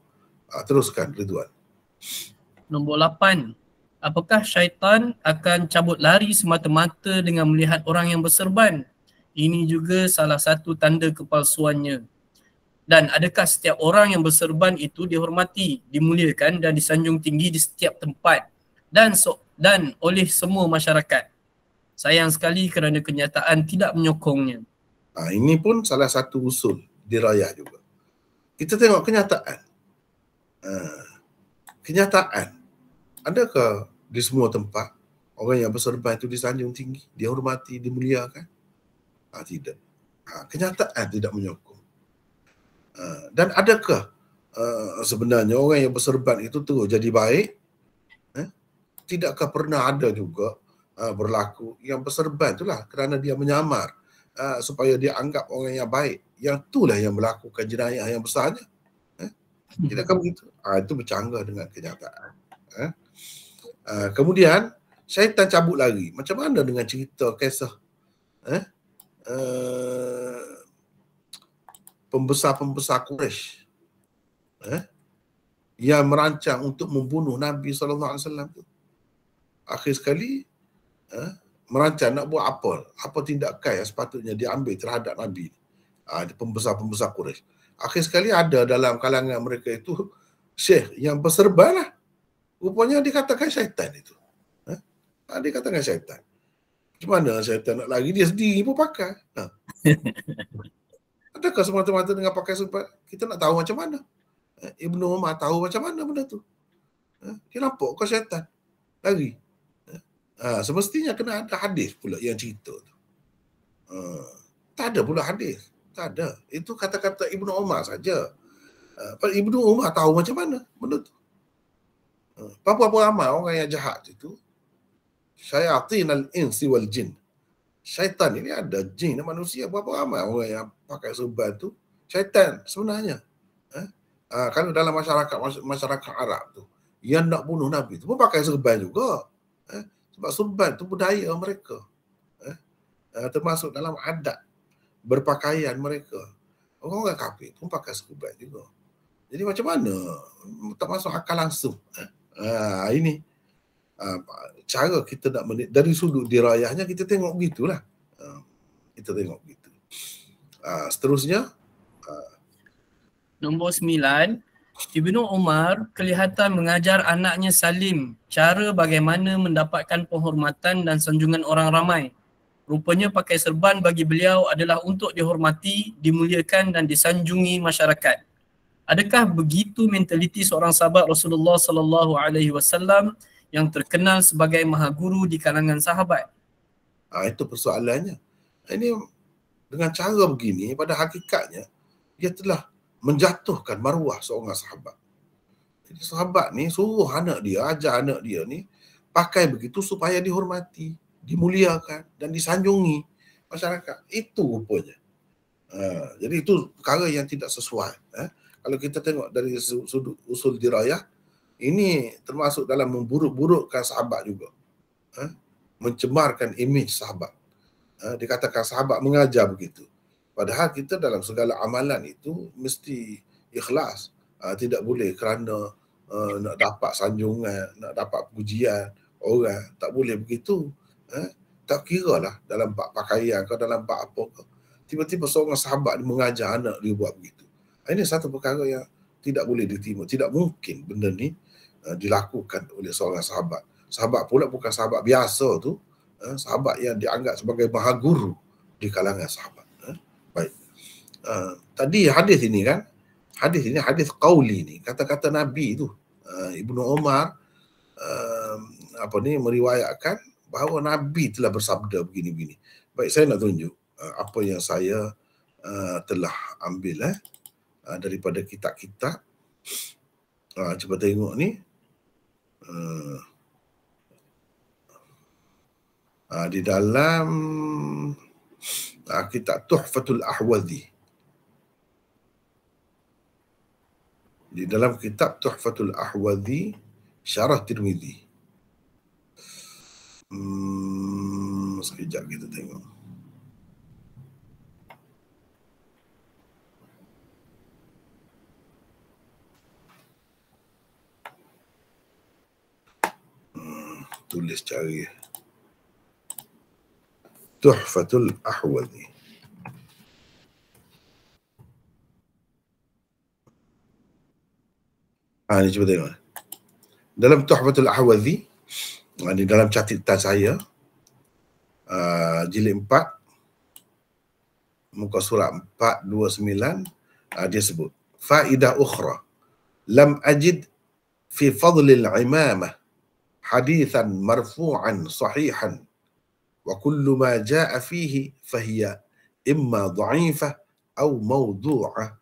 Teruskan Ridwan.
Nombor 8. Apakah syaitan akan cabut lari semata-mata dengan melihat orang yang berserban? Ini juga salah satu tanda kepalsuannya. Dan adakah setiap orang yang berserban itu dihormati, dimuliakan dan disanjung tinggi di setiap tempat dan oleh semua masyarakat? Sayang sekali kerana kenyataan tidak menyokongnya.
Ini pun salah satu usul dirayah juga. Kita tengok kenyataan. Kenyataan. Adakah di semua tempat orang yang berserban itu disanjung tinggi, dihormati, dimuliakan? Tidak. Kenyataan tidak menyokong. Dan adakah sebenarnya orang yang berserban itu terus jadi baik? Tidakkah pernah ada juga berlaku yang berserban itulah kerana dia menyamar supaya dia anggap orang yang baik, yang itulah yang melakukan jenayah yang besarnya? Tidakkah begitu? Itu bercanggah dengan kenyataan. Kemudian syaitan cabut lari. Macam mana dengan cerita kisah pembesar-pembesar Quraisy yang merancang untuk membunuh Nabi SAW tu. Akhir sekali merancang nak buat apa tindakan yang sepatutnya diambil terhadap Nabi. Pembesar-pembesar Quraisy. Akhir sekali ada dalam kalangan mereka itu syekh yang berserban lah. Rupanya dikatakan syaitan itu. Dikatakan syaitan. Macam mana syaitan nak lari? Dia sendiri pun pakai. Adakah semata-mata dengan pakai serban? Kita nak tahu macam mana. Ibnu Umar tahu macam mana benda tu. Dia nampak ke syaitan lari. Semestinya kena ada hadis pula yang cerita tu. Tak ada pula hadis. Tak ada. Itu kata-kata Ibnu Umar saja. Ibnu Umar tahu macam mana benda tu. Berapa ramai orang yang jahat itu. Syayatinal insi wal jin. Syaitan ini ada jin dan manusia. Berapa ramai orang yang pakai serban tu syaitan sebenarnya. Kalau dalam masyarakat Arab tu yang nak bunuh Nabi tu pun pakai serban juga. Sebab serban tu budaya mereka. Termasuk dalam adat berpakaian mereka. Orang-orang kafir pun pakai serban juga. Jadi macam mana? Tak masuk akal langsung. Ini cara kita nak dari sudut dirayahnya kita tengok begitulah. Kita tengok begitu. Seterusnya
Nombor 9. Ibnu Umar kelihatan mengajar anaknya Salim cara bagaimana mendapatkan penghormatan dan sanjungan orang ramai. Rupanya pakai serban bagi beliau adalah untuk dihormati, dimuliakan dan disanjungi masyarakat. Adakah begitu mentaliti seorang sahabat Rasulullah sallallahu alaihi wasallam yang terkenal sebagai maha guru di kalangan sahabat?
Itu persoalannya. Ini dengan cara begini pada hakikatnya dia telah menjatuhkan maruah seorang sahabat. Jadi sahabat ni suruh anak dia, ajar anak dia ni pakai begitu supaya dihormati, dimuliakan dan disanjungi masyarakat. Itu rupanya. Jadi itu perkara yang tidak sesuai. Kalau kita tengok dari sudut usul dirayah, ini termasuk dalam memburuk-burukkan sahabat juga. Mencemarkan imej sahabat. Dikatakan sahabat mengajar begitu. Padahal kita dalam segala amalan itu mesti ikhlas. Tidak boleh kerana nak dapat sanjungan, nak dapat pujian orang. Tak boleh begitu. Tak kira lah dalam bab pakaian ke dalam bab apa ke. Tiba-tiba seorang sahabat mengajar anak dia buat begitu. Ini satu perkara yang tidak boleh diterima. Tidak mungkin benda ni dilakukan oleh seorang sahabat. Sahabat pula bukan sahabat biasa tu. Sahabat yang dianggap sebagai maha guru di kalangan sahabat. Baik. Tadi hadis ini kan, hadis qauli ni, kata-kata Nabi tu. Ibnu Umar meriwayatkan bahawa Nabi telah bersabda begini-begini. Baik, saya nak tunjuk apa yang saya telah ambil daripada kitab-kitab. Cuba tengok ni. Di dalam kitab Tuhfatul Ahwazi. Di dalam kitab Tuhfatul Ahwazi, Syarah Tirmizi. Sekejap kita tengok. Tulis cari Tuhfatul Ahwazi. Ni cuba tengok. Dalam Tuhfatul Ahwazi, di dalam catatan saya, jilid 4, muka surat 429, dia sebut faidah ukhra lam ajid fi fadlil imamah hadithan marfu'an sahihan wa kullu ma jaa fihi fahiya imma dha'ifah atau mawdu'ah.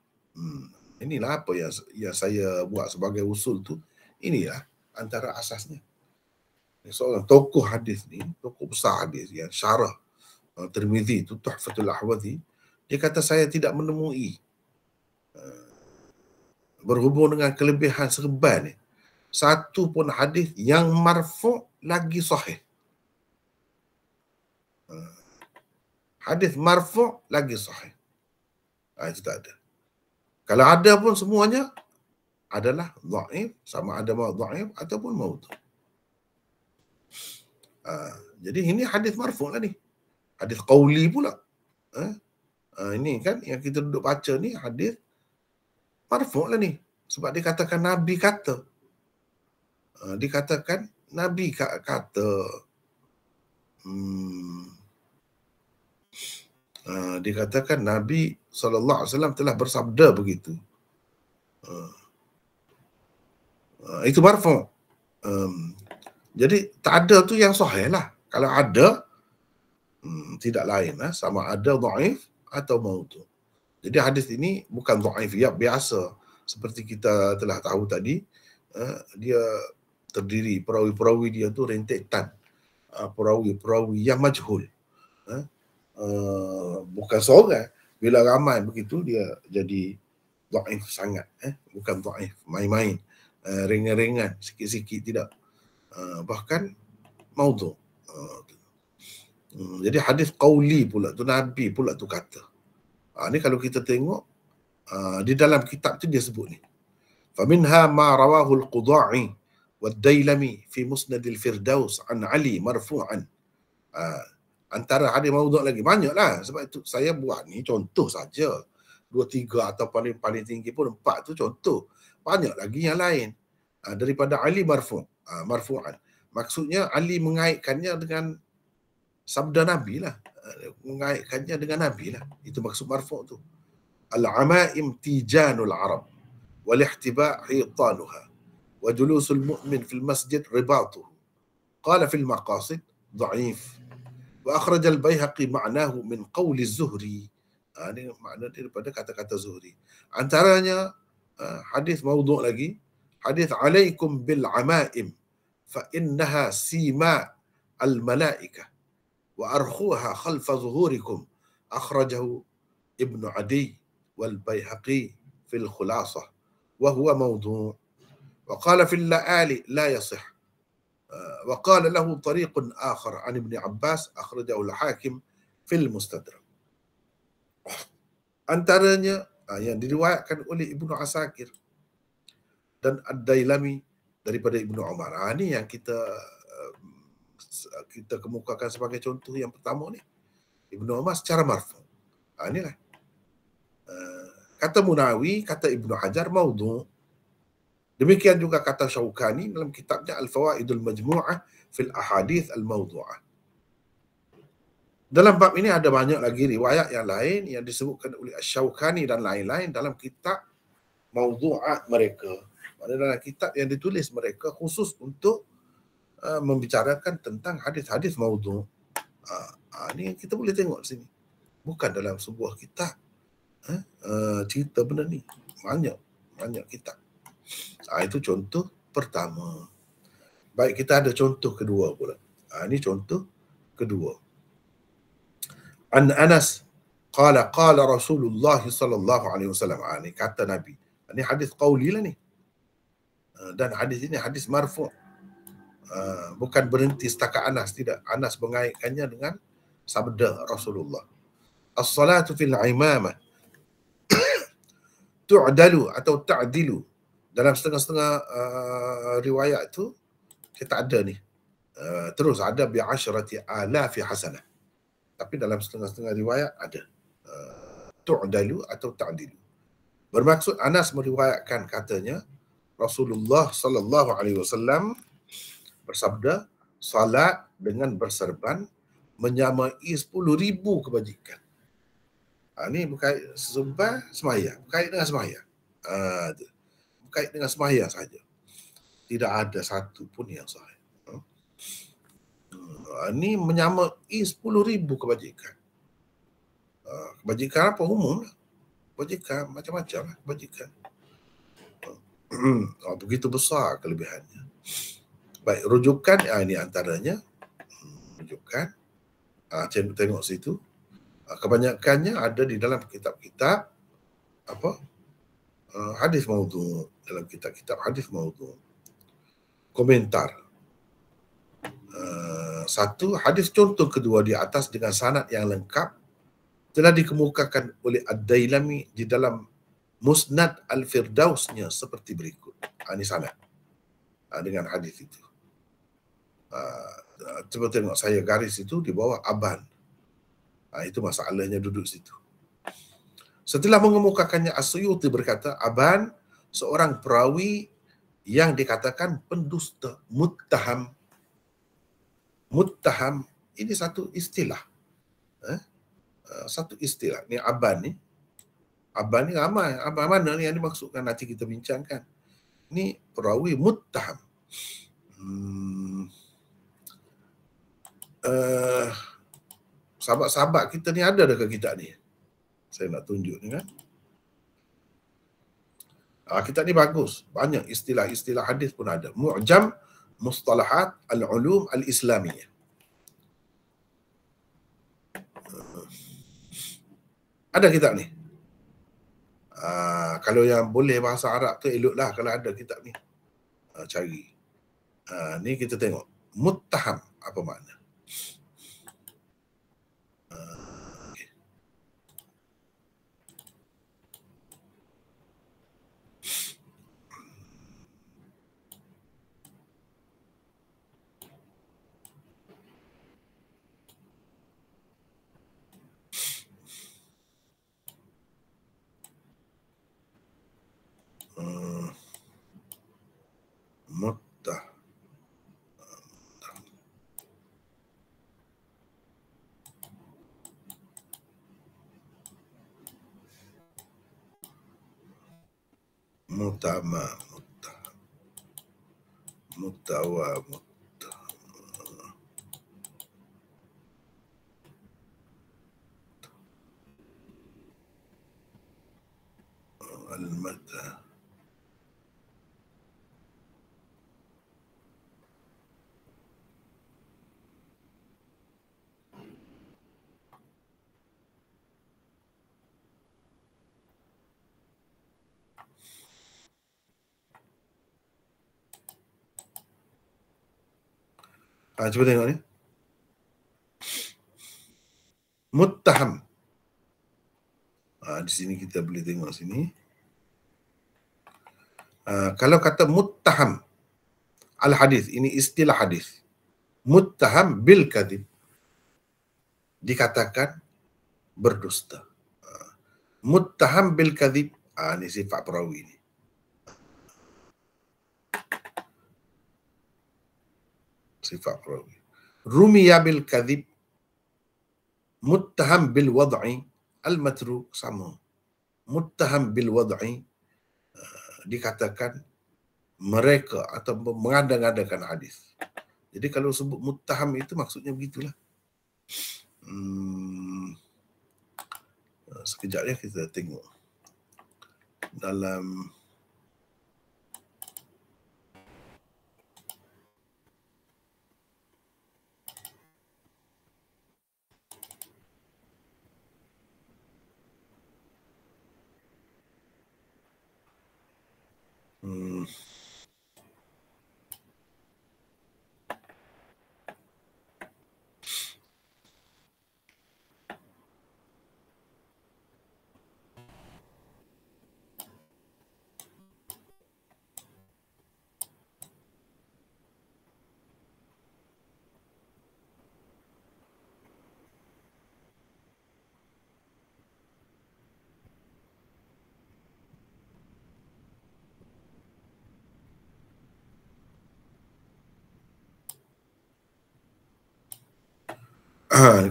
Inilah apa yang saya buat sebagai usul tu. Inilah antara asasnya. Seorang tokoh hadis ni, tokoh besar hadis yang syarah Tirmizi tu, Tuhfatul Ahwazi, dia kata saya tidak menemui berhubung dengan kelebihan serban ni satu pun hadis yang marfu' lagi sahih. Hadis marfu' lagi sahih. Itu tak ada. Kalau ada pun semuanya adalah dhaif, sama ada dhaif ataupun maudhu'. Jadi ini hadis marfu' lah ni. Hadis qauli pula. Ini kan yang kita duduk baca ni hadis marfu' lah ni. Sebab dikatakan Nabi kata. Dikatakan Nabi kata. Dikatakan Nabi SAW telah bersabda begitu. Itu marfu'. Jadi tak ada tu yang sahih lah. Kalau ada, tidak lain lah. Sama ada dhaif atau maudhu'. Jadi hadis ini bukan dhaif ya biasa. Seperti kita telah tahu tadi, dia terdiri, perawi-perawi dia tu rentetan. Perawi-perawi yang majhul. Bukan seorang. Bila ramai begitu, dia jadi dhaif sangat. Bukan dhaif, main-main. Ringan-ringan, sikit-sikit, tidak. Bahkan maudhu'. Jadi hadis qauli pula tu, Nabi pula tu kata. Ni kalau kita tengok di dalam kitab tu dia sebut ni. Faminha ma rawahu al-Qudha'i wad-Dailami fi Musnad al-Firdaus an Ali marfu'an. Antara hadis maudhu' lagi banyaklah, sebab itu saya buat ni contoh saja. 2, 3 atau paling tinggi pun 4 tu contoh. Banyak lagi yang lain daripada Ali marfu'an. Maksudnya Ali mengaitkannya dengan sabda Nabi lah. Mengaitkannya dengan Nabi lah. Itu maksud marfu' tu. Al-amaim tijanul Arab wal-ihtiba' hitanuha wa julusul mu'min fil masjid ribatuhu. Qala fil maqasid dha'if. Wa akhraj al-Baihaqi ma'nahu min qawli Zuhri. Ini makna daripada kata-kata Zuhri. Antaranya hadis maudhu' lagi. Hadis alaikum bil amaim fa innaha sima al-malaikah wa arkhuha khalfa zuhurikum. Akhrajahu Ibnu Adi wal Baihaqi fil khulasah wa huwa maudhu'. Wa qala fil la'ali la yasih. وقال له طريق آخر عن ابن عباس أخرجه الحاكم في المستدرك. Antaranya yang diriwayatkan oleh Ibnu Asakir dan Ad-Dailami daripada Ibnu Umar. Ini yang kita kemukakan sebagai contoh yang pertama ni. Ibnu Umar secara marfu'. Inilah. Kata Munawi, kata Ibnu Hajar maudhu'. Demikian juga kata Syaukani dalam kitabnya Al-Fawaidul Majmu'ah fil Ahadith Al-Mawdu'ah. Dalam bab ini ada banyak lagi riwayat yang lain yang disebutkan oleh Syaukani dan lain-lain dalam kitab Mawdu'at mereka. Maksudnya dalam kitab yang ditulis mereka khusus untuk membicarakan tentang hadis-hadis maudhu'. Ini yang kita boleh tengok di sini. Bukan dalam sebuah kitab cerita benda ni. Banyak kitab. Itu contoh pertama. Baik, kita ada contoh kedua pula. Ini contoh kedua. An Anas qala Rasulullah sallallahu alaihi wasallam. Ini kata Nabi. Ini hadis qauli lah ni. Dan hadis ini hadis marfu'. Bukan berhenti setakat Anas, tidak. Anas mengaitkannya dengan sabda Rasulullah. As-salatu fil imamah tu'dalu atau ta'dilu. Dalam setengah-setengah riwayat tu kita ada ni. Terus ada bi'asyrati alafi hasanah. Tapi dalam setengah-setengah riwayat ada tu'dalu atau ta'dilu. Bermaksud Anas meriwayatkan katanya Rasulullah sallallahu alaihi wasallam bersabda, salat dengan berserban menyamai 10,000 kebajikan. Ini berkait serban sembahyang, berkait dengan sembahyang. Berkait dengan sembahyang saja. Tidak ada satu pun yang sahih. Ini menyamai 10,000 kebajikan. Kebajikan apa? Umum lah. Kebajikan, macam-macam lah kebajikan. Begitu besar kelebihannya. Baik, rujukan, ini antaranya. Rujukan. Tengok situ. Kebanyakannya ada di dalam kitab-kitab hadis maudhu', dalam kitab-kitab hadis maudhu'. Komentar. Satu, hadis contoh kedua di atas dengan sanad yang lengkap telah dikemukakan oleh Ad-Dailami di dalam Musnad Al-Firdausnya seperti berikut. Ini sanad dengan hadis itu. Cuba tengok, saya garis itu di bawah Aban. Itu masalahnya duduk situ. Setelah mengemukakannya, As-Suyuti berkata, Aban seorang perawi yang dikatakan pendusta, muttaham. Muttaham ini satu istilah. Satu istilah. Ni Aban ni. Aban ni ramai. Aban mana ni yang dimaksudkan, nanti kita bincangkan. Ni perawi muttaham. Sahabat-sahabat kita ni ada dekat kitab ni. Saya nak tunjuk ni kan. Kitab ni bagus. Banyak istilah-istilah hadis pun ada. Mu'jam Mustalahat Al-Ulum Al-Islamiyah. Ada kitab ni. Kalau yang boleh bahasa Arab tu eloklah kalau ada kitab ni. Cari. Ni kita tengok. Muttaham apa makna? Mutama, mutawa, al-mata. Cuba tengok ni. Muttaham. Di sini kita boleh tengok sini. Kalau kata muttaham al-hadis, ini istilah hadis. Muttaham bil kadhib. Dikatakan berdusta. Muttaham bil kadhib. Ini sifat perawi ni. Sifat perawi. Rumiya bil kadhib, muttaham bil wad'i, al-matruk sama. Muttaham bil wad'i dikatakan mereka atau mengada-ngadakan hadis. Jadi kalau sebut muttaham itu maksudnya begitulah. Sekejap ya, kita tengok dalam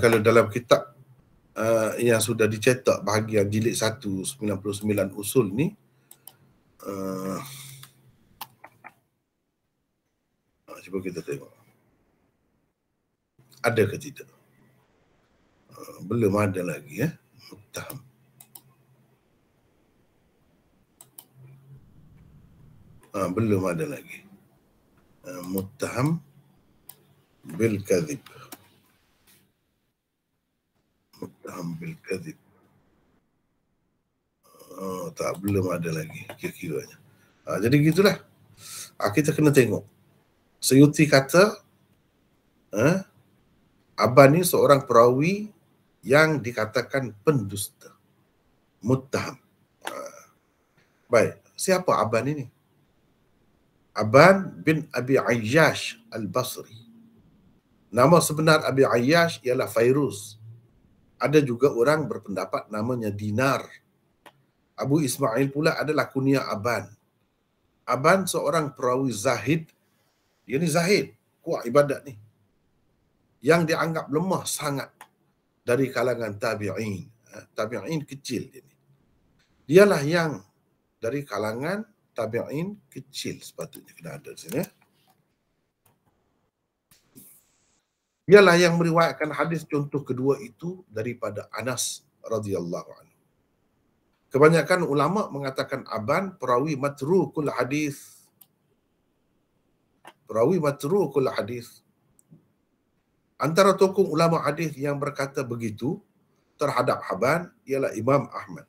Kalau dalam kitab yang sudah dicetak bahagian jilid 1 99 usul ni, cuba kita tengok ada ke tidak. Belum ada lagi muttaham. Belum ada lagi muttaham bil kadhib. Muttaham bil kadhib. Tak, belum ada lagi kira-kiranya. Jadi gitulah. Kita kena tengok. Suyuti kata Aban ni seorang perawi yang dikatakan pendusta, muttaham. Baik, siapa Aban ini? Aban bin Abi Ayyash Al-Basri. Nama sebenar Abi Ayyash ialah Fairuz. Ada juga orang berpendapat namanya Dinar. Abu Ismail pula adalah kunyah Aban. Aban seorang perawi zahid. Dia ni zahid, kuat ibadat ni, yang dianggap lemah sangat dari kalangan tabi'in. Tabi'in kecil dia ni. Dialah yang dari kalangan tabi'in kecil, sepatutnya kena ada di sini. Dialah yang meriwayatkan hadis contoh kedua itu daripada Anas radhiyallahu anhu. Kebanyakan ulama mengatakan Aban perawi matrukul hadis. Perawi matrukul hadis. Antara tokoh ulama hadis yang berkata begitu terhadap Aban ialah Imam Ahmad,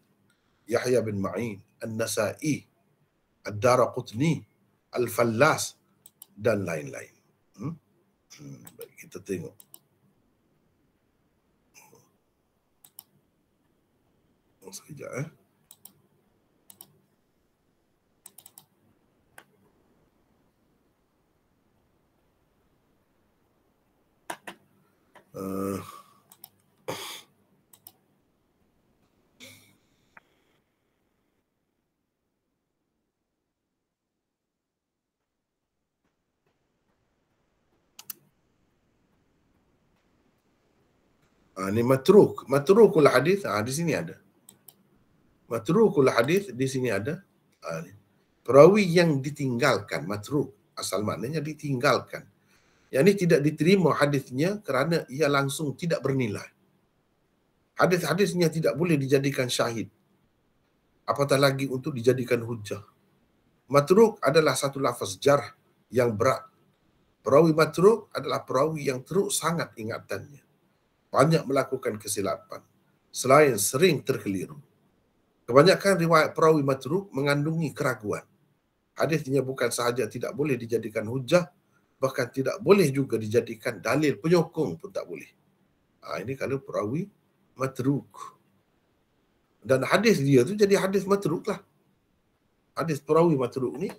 Yahya bin Ma'in, An-Nasa'i, Ad-Daraqutni, Al-Fallas dan lain-lain. Baik, kita tengok. Sekejap Ini matrukul hadis. Di sini ada. Matrukul hadis di sini ada. Perawi yang ditinggalkan, matruk asal maknanya ditinggalkan. Yang ini tidak diterima hadisnya kerana ia langsung tidak bernilai. Hadis-hadisnya tidak boleh dijadikan syahid, apatah lagi untuk dijadikan hujah. Matruk adalah satu lafaz jarh yang berat. Perawi matruk adalah perawi yang teruk sangat ingatannya, banyak melakukan kesilapan, selain sering terkeliru. Kebanyakan riwayat perawi matruk mengandungi keraguan. Hadisnya bukan sahaja tidak boleh dijadikan hujah, bahkan tidak boleh juga dijadikan dalil penyokong pun tak boleh. Ini kalau perawi matruk. Dan hadis dia tu jadi hadis matruk lah. Hadis perawi matruk ni,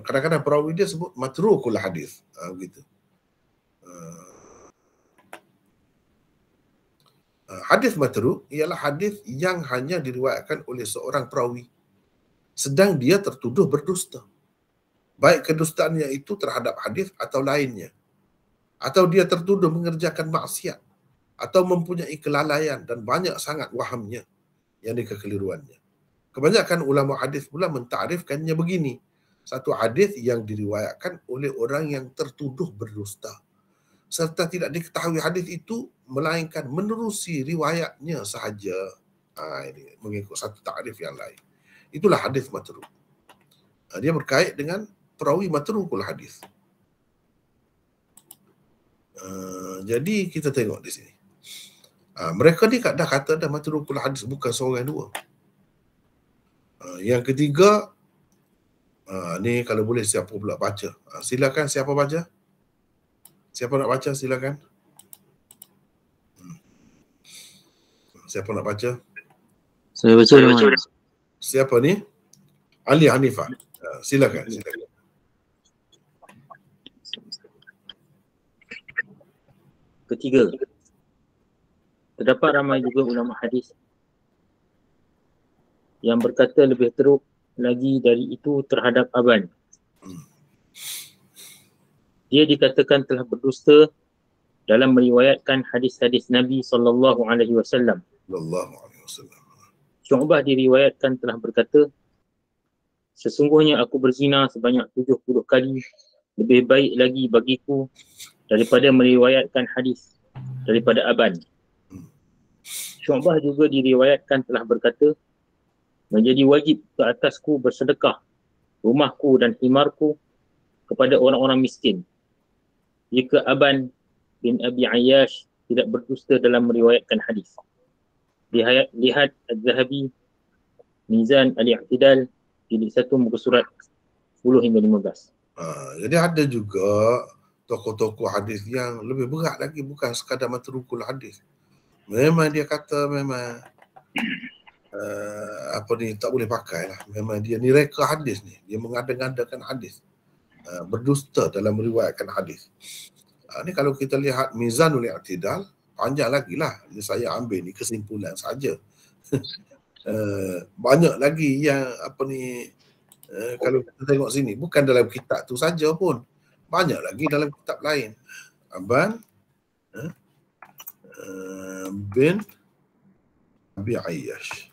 kadang-kadang perawi dia sebut matrukul hadis. Begitu. Hadis matruk ialah hadis yang hanya diriwayatkan oleh seorang perawi sedang dia tertuduh berdusta. Baik kedustaannya itu terhadap hadis atau lainnya. Atau dia tertuduh mengerjakan maksiat atau mempunyai kelalaian dan banyak sangat wahamnya, yang kekeliruannya. Kebanyakan ulama hadis pula mentarifkannya begini: satu hadis yang diriwayatkan oleh orang yang tertuduh berdusta serta tidak diketahui hadis itu melainkan menerusi riwayatnya sahaja. Ini mengikut satu takrif yang lain. Itulah hadis matruk. Dia berkait dengan perawi matrukul hadis. Jadi kita tengok di sini. Mereka ni dah kata dah matrukul hadis, bukan seorang dua. Yang ketiga, ni kalau boleh siapa pula baca. Silakan, siapa baca? Siapa nak baca, silakan. Siapa nak baca?
Saya baca.
Siapa ni? Ali Hanifah. Silakan.
Ketiga, terdapat ramai juga ulama hadis yang berkata lebih teruk lagi dari itu terhadap Aban. Dia dikatakan telah berdusta dalam meriwayatkan hadis-hadis Nabi sallallahu alaihi wasallam.
Sallallahu alaihi wasallam.
Syu'bah diriwayatkan telah berkata, sesungguhnya aku berzina sebanyak 70 kali, lebih baik lagi bagiku daripada meriwayatkan hadis daripada Aban. Syu'bah juga diriwayatkan telah berkata, menjadi wajib ke atasku bersedekah rumahku dan himarku kepada orang-orang miskin, jika Aban bin Abi Ayyash tidak berdusta dalam meriwayatkan hadis. Lihat Az-Zahabi, Mizan Al-I'tidal, jilid 1 muka surat 10 hingga 15.
Jadi ada juga tokoh-tokoh hadis yang lebih berat lagi, bukan sekadar matrukul hadis. Memang dia kata memang tak boleh pakai lah. Memang dia ni reka hadis ni. Dia mengada-ngadakan hadis. Berdusta dalam meriwayatkan hadis. Ni kalau kita lihat Mizanul I'tidal, panjang lagi lah. Saya ambil ni kesimpulan saja. Banyak lagi yang kalau kita tengok sini, bukan dalam kitab tu saja pun. Banyak lagi dalam kitab lain. Aban bin Abi Ayyash.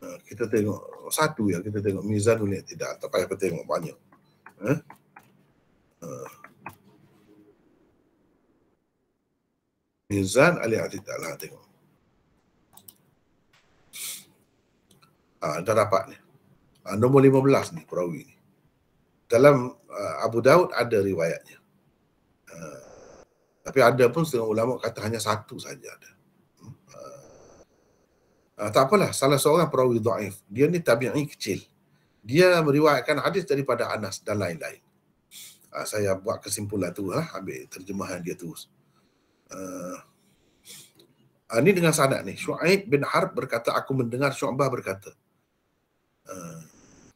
Kita tengok satu ya, kita tengok Mizanul I'tidal. Tak payah tengok banyak. Mizan Al-I'tidal lah, tengok. Dah dapat ni. Nombor 15 ni perawi ni. Dalam Abu Daud ada riwayatnya. Tapi ada pun setengah ulama kata hanya satu saja ada. Tak apalah, salah seorang perawi dhaif. Dia ni tabi'i kecil. Dia meriwayatkan hadis daripada Anas dan lain-lain. Saya buat kesimpulan tu lah, ambil terjemahan dia tu. Ini dengan sanad ni. Syu'aib bin Harb berkata, aku mendengar Syu'bah berkata,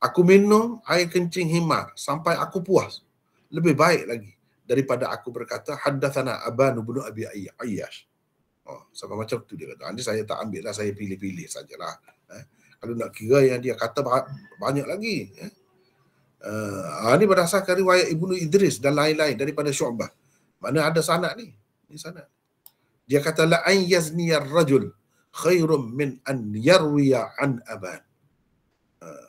aku minum air kencing himar sampai aku puas. Lebih baik lagi daripada aku berkata, haddatsana Aban bin Abi Ayyash. Sama macam tu dia kata. Nanti saya tak ambil lah, saya pilih-pilih sajalah. Kalau nak kira yang dia kata banyak lagi. Ini berdasarkan riwayat Ibnu Idris dan lain-lain daripada Syu'bah. Mana ada sanad ni. Ini sanad. Dia kata, la an yazniyar rajul khairum min an yarwiya an Aban.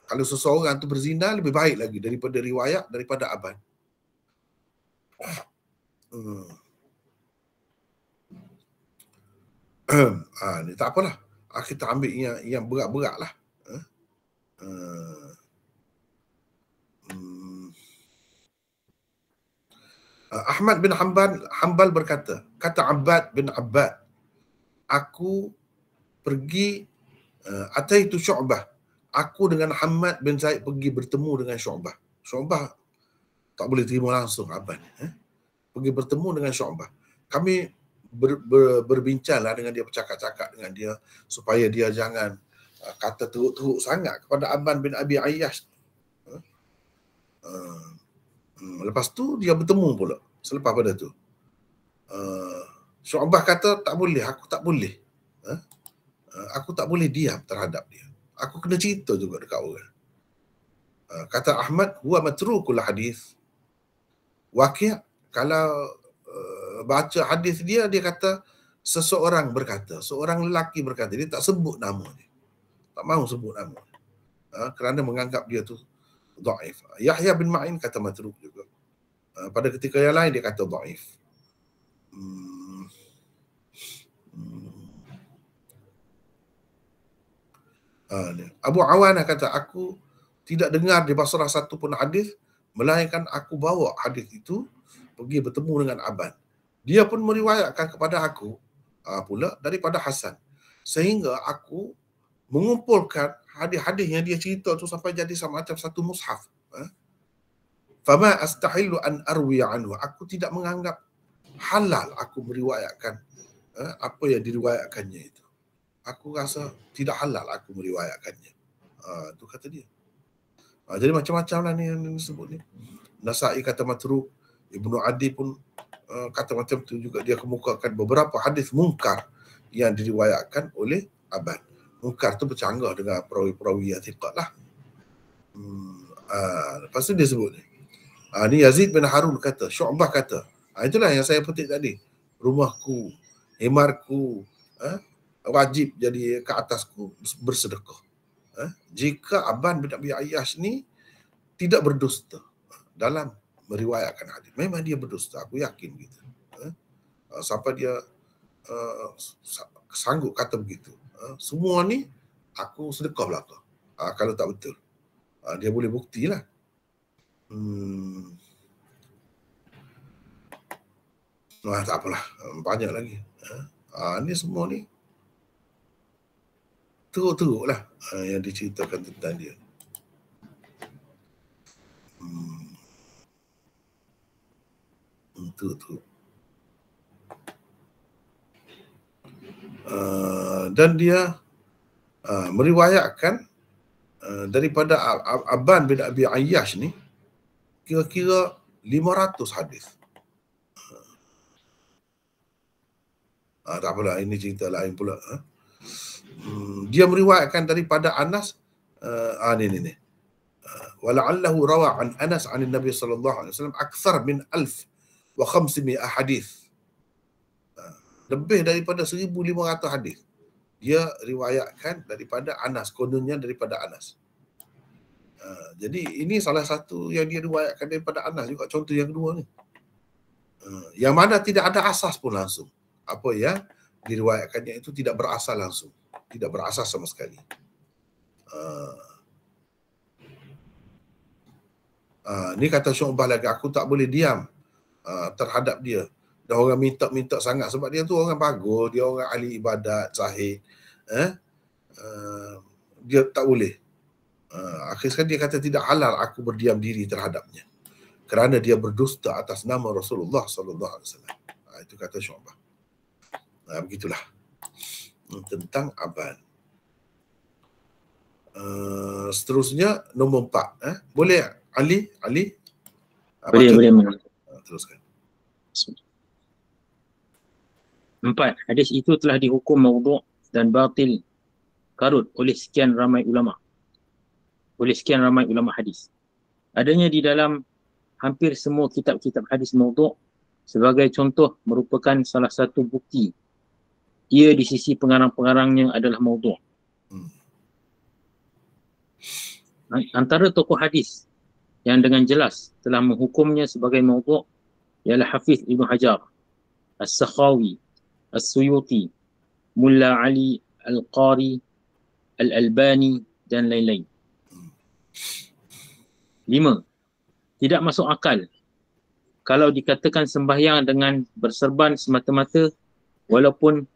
Kalau seseorang tu berzina, lebih baik lagi daripada riwayat daripada Aban. Ni tak apalah. Kita ambil yang berat-berat lah. Ahmad bin Hanbal berkata, kata Abbad bin Abbad, aku pergi ataitu Syu'bah. Aku dengan Hamad bin Zaid pergi bertemu dengan Syu'bah. Syu'bah tak boleh terima langsung Abbad. Pergi bertemu dengan Syu'bah. Kami berbincanglah dengan dia, bercakap-cakap dengan dia supaya dia jangan kata teruk-teruk sangat kepada Aban bin Abi Ayyash. Lepas tu dia bertemu pula selepas pada tu. Syu'bah kata tak boleh, aku tak boleh. Aku tak boleh diam terhadap dia. Aku kena cerita juga dekat orang. Kata Ahmad, huwa matrukul hadis. Waqi' kalau baca hadis dia kata seseorang berkata, seorang lelaki berkata, dia tak sebut nama dia. Tak mahu sebut nama dia. Kerana menganggap dia tu dhaif. Yahya bin Ma'in kata matruk juga. Pada ketika yang lain dia kata dhaif. Abu Awanah kata, aku tidak dengar di Basrah satu pun hadis, melainkan aku bawa hadis itu pergi bertemu dengan Aban. Dia pun meriwayatkan kepada aku pula daripada Hasan. Sehingga aku mengumpulkan hadis-hadis yang dia cerita tu sampai jadi macam satu mushaf. Fama astahillu an arwiya anhu. Aku tidak menganggap halal aku meriwayatkan apa yang diriwayatkannya itu. Aku rasa tidak halal aku meriwayatkannya. Itu kata dia. Jadi macam-macam lah ni yang disebut ni. Nasa'i kata matruk. Ibnu Adi pun kata macam tu juga. Dia kemukakan beberapa hadis mungkar yang diriwayatkan oleh Aban. Mungkar tu bercanggah dengan perawi-perawi yang thiqat lah. Lepas tu dia sebut ni. Ni Yazid bin Harun kata, Syu'bah kata. Itulah yang saya petik tadi. Rumahku, himarku, wajib jadi ke atasku bersedekah. Jika Aban bin Abi Ayyash ni tidak berdusta dalam meriwayatkan hadis. Memang dia berdusta, aku yakin gitu. Sampai dia sanggup kata begitu. Semua ni aku sedekah belaka. Kalau tak betul. Dia boleh buktilah. Tak apalah. Banyak lagi. Ni semua ni teruk-teruk lah yang diceritakan tentang dia. Teruk-teruk. Dan dia meriwayatkan daripada Aban bin Abi Ayyash ni kira-kira 500 hadis. Tak apalah, ini cerita lain pula. Dia meriwayatkan daripada Anas ni. Wala'allahu rawa an Anas an Nabi sallallahu alaihi wasallam akthar min 1500 hadis. Lebih daripada 1500 hadis. Dia riwayatkan daripada Anas, kononnya daripada Anas. Jadi ini salah satu yang dia riwayatkan daripada Anas juga, contoh yang kedua ni. Yang mana tidak ada asas pun langsung. Apa yang diriwayatkannya itu tidak berasal langsung. Tidak berasas sama sekali. Ni kata Syu'bah lagi, aku tak boleh diam terhadap dia. Dan orang minta sangat sebab dia tu orang bagus, dia orang ahli ibadat, zahid. Dia tak boleh. Akhir sekali dia kata tidak halal aku berdiam diri terhadapnya. Kerana dia berdusta atas nama Rasulullah sallallahu alaihi wasallam. Itu kata Syu'bah. Begitulah tentang Aban. Seterusnya nombor 4. Boleh Ali?
Boleh.
Teruskan.
4. Hadis itu telah dihukum maudhu' dan batil karut oleh sekian ramai ulama hadis. Adanya di dalam hampir semua kitab-kitab hadis maudhu' sebagai contoh merupakan salah satu bukti ia di sisi pengarang-pengarangnya adalah maudhu'. Antara tokoh hadis yang dengan jelas telah menghukumnya sebagai maudhu' ialah Hafiz Ibn Hajar, As-Sakhawi, As-Suyuti, Mulla Ali Al-Qari, Al-Albani dan lain-lain. 5. Tidak masuk akal kalau dikatakan sembahyang dengan berserban semata-mata walaupun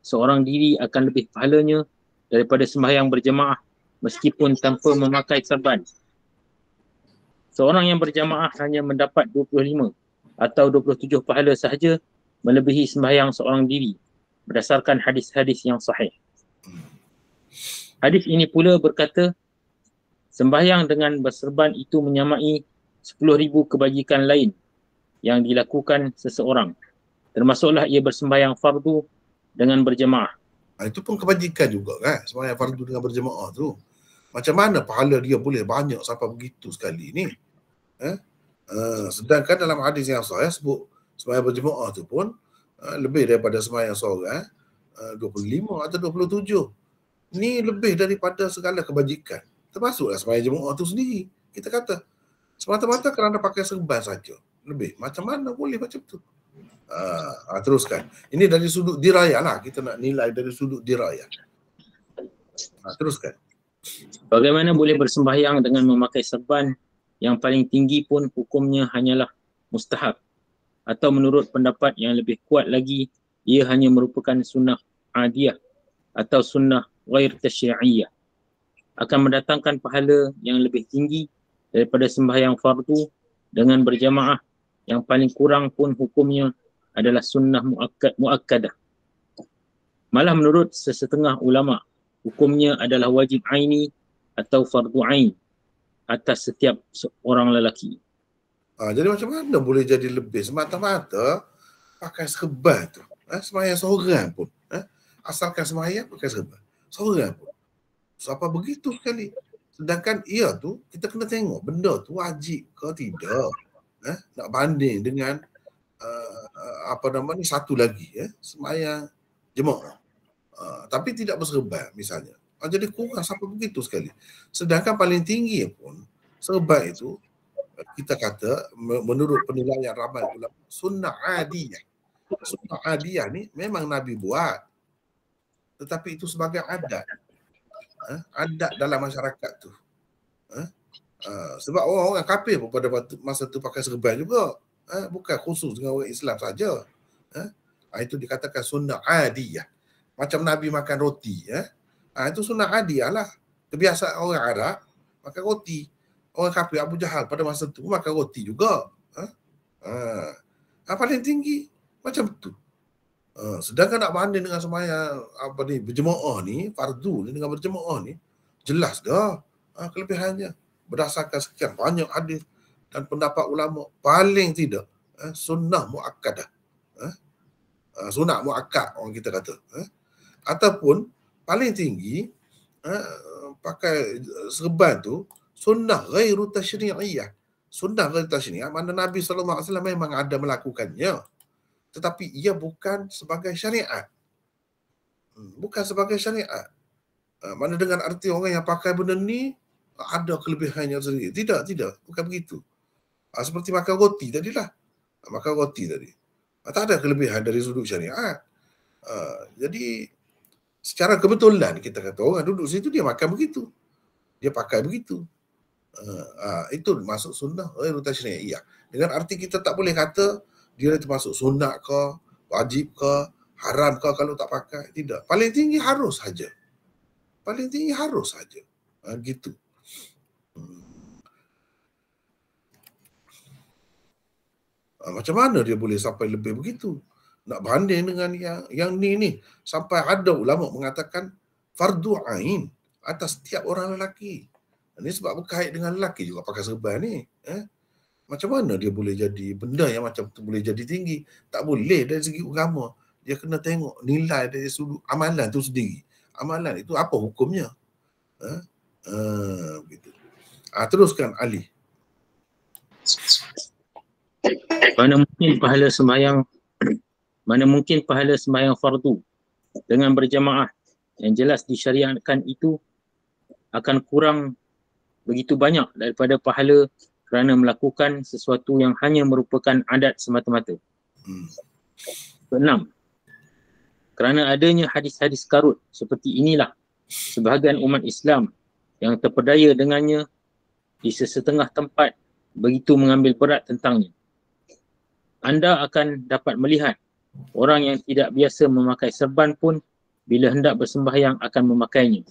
seorang diri akan lebih pahalanya daripada sembahyang berjemaah meskipun tanpa memakai serban. Seorang yang berjamaah hanya mendapat 25 atau 27 pahala sahaja melebihi sembahyang seorang diri berdasarkan hadis-hadis yang sahih. Hadis ini pula berkata sembahyang dengan berserban itu menyamai 10,000 kebajikan lain yang dilakukan seseorang. Termasuklah ia bersembahyang fardu dengan berjemaah.
Itu pun kebajikan juga kan, sembahyang fardu dengan berjemaah tu. Macam mana pahala dia boleh banyak sampai begitu sekali ni? Sedangkan dalam hadis yang sahih sebut sembahyang berjemaah tu pun lebih daripada sembahyang seorang 25 atau 27. Ni lebih daripada segala kebajikan. Termasuklah sembahyang jemaah tu sendiri. Kita kata semata-mata kerana pakai serban saja. Lebih. Macam mana boleh macam tu? Teruskan. Ini dari sudut dirayah lah. Kita nak nilai dari sudut dirayah. Teruskan.
Bagaimana boleh bersembahyang dengan memakai serban yang paling tinggi pun hukumnya hanyalah mustahab. Atau menurut pendapat yang lebih kuat lagi, ia hanya merupakan sunnah adiyah atau sunnah ghair tasyri'iyah. Akan mendatangkan pahala yang lebih tinggi daripada sembahyang fardu dengan berjamaah yang paling kurang pun hukumnya adalah sunnah muakkadah. Malah menurut sesetengah ulama, hukumnya adalah wajib aini atau fardu ain atas setiap orang lelaki.
Jadi macam mana boleh jadi lebih semata-mata pakai serban tu? Sembahyang seorang pun. Asalkan sembahyang pakai serban. Seorang pun. Sampai begitu sekali. Sedangkan ia tu, kita kena tengok benda tu wajib ke tidak. nak banding dengan apa nama ni, satu lagi sembahyang jemaah. Tapi tidak berserban misalnya. Jadi kurang sampai begitu sekali. Sedangkan paling tinggi pun serban itu kita kata menurut penilaian ramai ulama sunnah adiyah. Sunnah adiyah ni memang Nabi buat, tetapi itu sebagai adat. Adat dalam masyarakat tu. Sebab orang kafir pun pada masa tu pakai serban juga. Bukan khusus dengan orang Islam saja. Itu dikatakan sunnah adiyah. Macam Nabi makan roti. Itu sunnah adiyah lah. Kebiasaan orang Arab makan roti. Orang kafir Abu Jahal pada masa tu makan roti juga. Paling tinggi macam tu. Sedangkan nak banding dengan sembahyang berjemaah ni, fardu ni dengan berjemaah ni, jelas dah kelebihannya. Berdasarkan sekian banyak hadis dan pendapat ulama, paling tidak sunnah muakkadah. Sunnah muakkad orang kita kata. Ataupun paling tinggi pakai serban tu sunnah ghairu tashri'iyah. Sunnah ghairu tashri'iyah mana Nabi SAW memang ada melakukannya, tetapi ia bukan sebagai syariat. Bukan sebagai syariat. Mana dengan arti orang yang pakai benda ni ada kelebihannya sendiri. Tidak, bukan begitu. Seperti makan roti tadilah. Makan roti tadi. Tak ada kelebihan dari sudut syariat. Jadi secara kebetulan kita kata orang duduk situ dia makan begitu. Dia pakai begitu. Itu masuk sunnah ghairu tashri'iyah. Dengan arti kita tak boleh kata dia itu masuk sunnah ke, wajib ke, haram ke kalau tak pakai. Tidak. Paling tinggi harus saja. Paling tinggi harus saja. Gitu. Macam mana dia boleh sampai lebih begitu? Nak banding dengan yang ni sampai ada ulama mengatakan fardu ain atas setiap orang lelaki. Ini sebab berkait dengan lelaki juga pakai serban ni. Macam mana dia boleh jadi benda yang macam tu boleh jadi tinggi? Tak boleh dari segi agama. Dia kena tengok nilai dari sudut amalan tu sendiri. Amalan itu apa hukumnya? Begitu. Teruskan Ali.
Mana mungkin pahala sembahyang fardu dengan berjamaah yang jelas disyariatkan itu akan kurang begitu banyak daripada pahala kerana melakukan sesuatu yang hanya merupakan adat semata-mata. Keenam, kerana adanya hadis-hadis karut seperti inilah sebahagian umat Islam yang terpedaya dengannya di sesetengah tempat begitu mengambil berat tentangnya. Anda akan dapat melihat orang yang tidak biasa memakai serban pun bila hendak bersembahyang akan memakainya.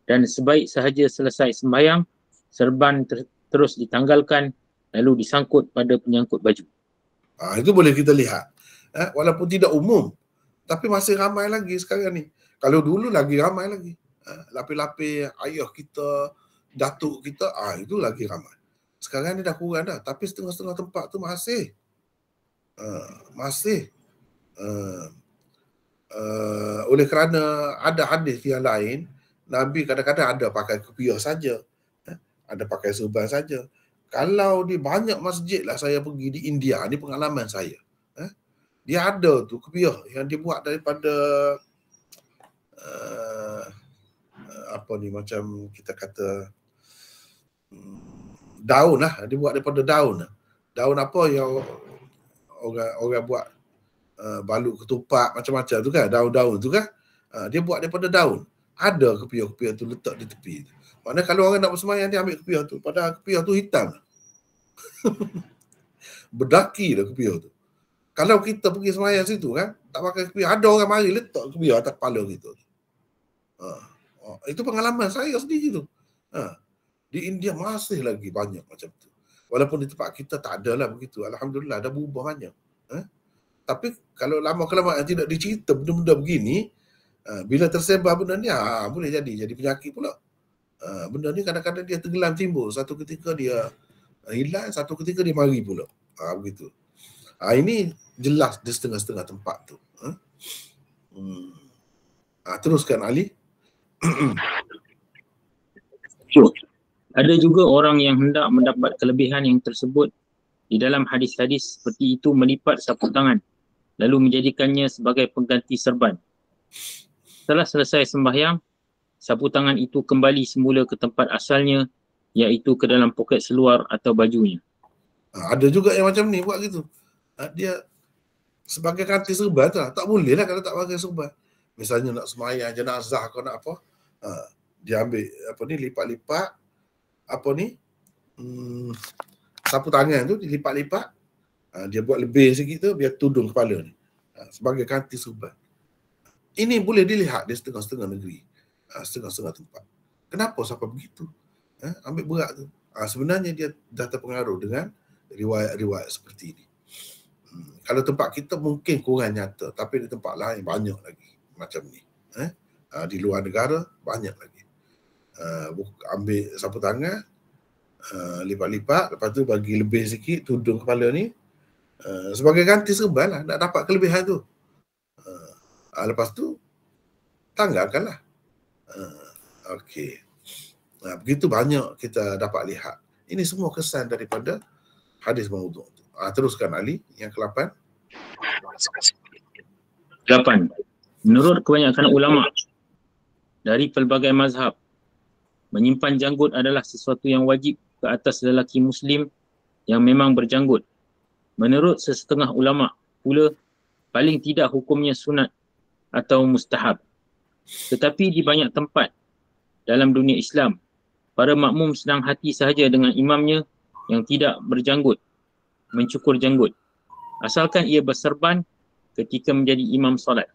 Dan sebaik sahaja selesai sembahyang, serban terus ditanggalkan lalu disangkut pada penyangkut baju.
Itu boleh kita lihat. Walaupun tidak umum, tapi masih ramai lagi sekarang ni. Kalau dulu lagi ramai lagi. Lapis-lapis ayah kita, datuk kita, itu lagi ramai. Sekarang ni dah kurang dah. Tapi setengah-setengah tempat tu masih. Oleh kerana ada hadis yang lain, Nabi kadang-kadang ada pakai kepiah saja, ada pakai serban saja. Kalau di banyak masjid lah saya pergi di India, ni pengalaman saya, dia ada tu kepiah yang dibuat daripada macam kita kata daun lah, dibuat daripada daun. Daun apa yang orang buat balut ketupat macam-macam tu kan, daun-daun tu kan, dia buat daripada daun. Ada kepiah-kepiah tu letak di tepi. Maknanya kalau orang nak bersembahyang dia ambil kepiah tu, padahal kepiah tu hitam. Berdaki lah kepiah tu. Kalau kita pergi sembahyang situ kan, tak pakai kepiah, ada orang mari letak kepiah atas kepala kita. Itu pengalaman saya sendiri tu. Di India masih lagi banyak macam tu. Walaupun di tempat kita tak ada lah begitu. Alhamdulillah dah berubah banyak. Tapi kalau lama-kelamaan tidak dicerita benda-benda begini, bila tersebar benda ni, boleh jadi penyakit pula. Benda ni kadang-kadang dia tenggelam timbul. Satu ketika dia hilang, satu ketika dia mari pula. Begitu. Ini jelas di setengah-setengah tempat tu. Teruskan Ali.
Ada juga orang yang hendak mendapat kelebihan yang tersebut di dalam hadis-hadis seperti itu melipat sapu tangan lalu menjadikannya sebagai pengganti serban. Setelah selesai sembahyang, sapu tangan itu kembali semula ke tempat asalnya, iaitu ke dalam poket seluar atau bajunya.
Ada juga yang macam ni buat gitu. Dia sebagai ganti serban tu lah. Tak boleh lah kalau tak pakai serban. Misalnya nak semayang jenazah kau nak apa, dia ambil apa ni, lipat-lipat apa ni, sapu tangan tu dilipat-lipat, dia buat lebih sikit tu biar tudung kepala ni, sebagai ganti serban. Ini boleh dilihat di setengah-setengah negeri, setengah-setengah tempat. Kenapa sampai begitu? Ambil berat tu. Sebenarnya dia dah terpengaruh dengan riwayat-riwayat seperti ini. Kalau tempat kita mungkin kurang nyata, tapi di tempat lain banyak lagi macam ni. Di luar negara banyak lagi. Ambil sapu tangan, lipat-lipat, lepas tu bagi lebih sikit tudung kepala ni, sebagai ganti serban lah, nak dapat kelebihan tu. Lepas tu tanggalkanlah. Okey. Begitu banyak kita dapat lihat. Ini semua kesan daripada hadis maudhu'. Teruskan Ali, yang ke-8.
8. Menurut kebanyakan ulama dari pelbagai mazhab, menyimpan janggut adalah sesuatu yang wajib ke atas lelaki Muslim yang memang berjanggut. Menurut sesetengah ulama pula, paling tidak hukumnya sunat atau mustahab. Tetapi di banyak tempat dalam dunia Islam, para makmum senang hati sahaja dengan imamnya yang tidak berjanggut, mencukur janggut, asalkan ia berserban ketika menjadi imam solat.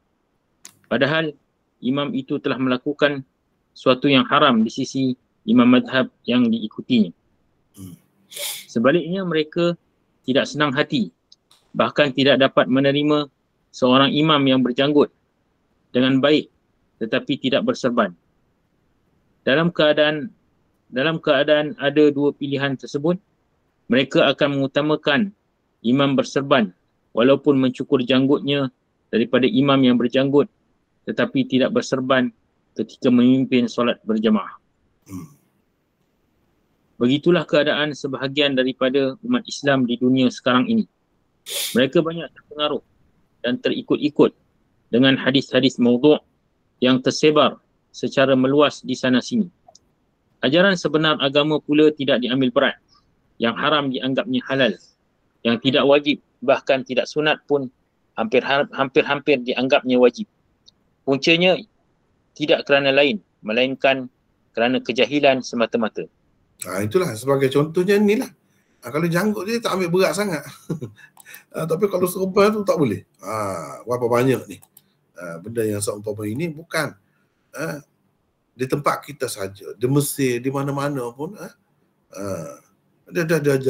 Padahal imam itu telah melakukan suatu yang haram di sisi imam madhab yang diikutinya. Sebaliknya mereka tidak senang hati, bahkan tidak dapat menerima seorang imam yang berjanggut dengan baik tetapi tidak berserban. Dalam keadaan ada dua pilihan tersebut, mereka akan mengutamakan imam berserban walaupun mencukur janggutnya daripada imam yang berjanggut tetapi tidak berserban ketika memimpin solat berjamaah. Begitulah keadaan sebahagian daripada umat Islam di dunia sekarang ini. Mereka banyak terpengaruh dan terikut-ikut dengan hadis-hadis maudhu' yang tersebar secara meluas di sana sini. Ajaran sebenar agama pula tidak diambil berat. Yang haram dianggapnya halal. Yang tidak wajib, bahkan tidak sunat pun hampir-hampir dianggapnya wajib. Puncanya tidak kerana lain, melainkan kerana kejahilan semata-mata.
Itulah sebagai contohnya inilah. Kalau janggut dia tak ambil berat sangat. Tapi kalau serban tu tak boleh. Berapa banyak ni. Benda yang seumpama ini bukan di tempat kita saja, di Mesir, di mana-mana pun dia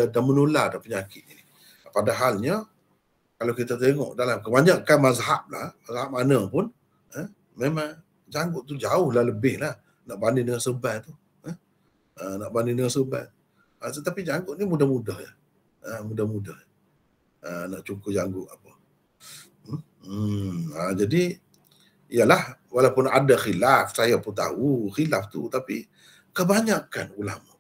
dah menular dah penyakit ini. Padahalnya kalau kita tengok dalam kebanyakan mazhab lah, mazhab mana pun, memang janggut tu jauh lah lebih lah nak banding dengan serban tu. Nak banding dengan serban. Tetapi janggut ni mudah-mudah ya. Mudah-mudah. Nak cukur janggut apa. Jadi ialah walaupun ada khilaf, saya pun tahu khilaf tu, tapi kebanyakan ulama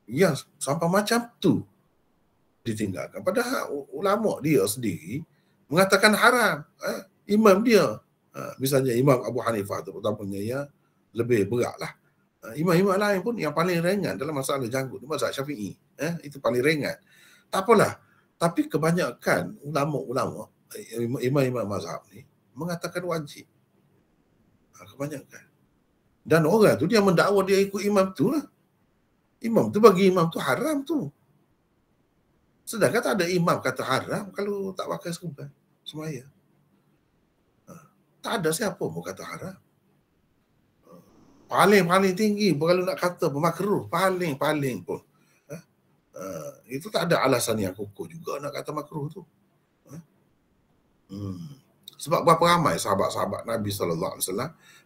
yang sampai macam tu ditinggalkan. Padahal ulama dia sendiri mengatakan haram. Imam dia, misalnya Imam Abu Hanifah tu utamanya, ya lebih berat lah. Imam-imam lain pun yang paling ringan dalam masalah janggut, mazhab Syafi'i, itu paling ringan. Tak apalah. Tapi kebanyakan ulama-ulama, imam-imam mazhab ni mengatakan wajib. Kebanyakan. Dan orang tu dia mendakwa dia ikut imam tu lah. Imam tu bagi imam tu haram tu. Sedangkan tak ada imam kata haram kalau tak pakai serban semaya. Tak ada siapa pun kata haram. Paling tinggi kalau nak kata makruh, paling pun. Itu tak ada alasan yang kukuh juga nak kata makruh tu. Sebab berapa ramai sahabat-sahabat Nabi SAW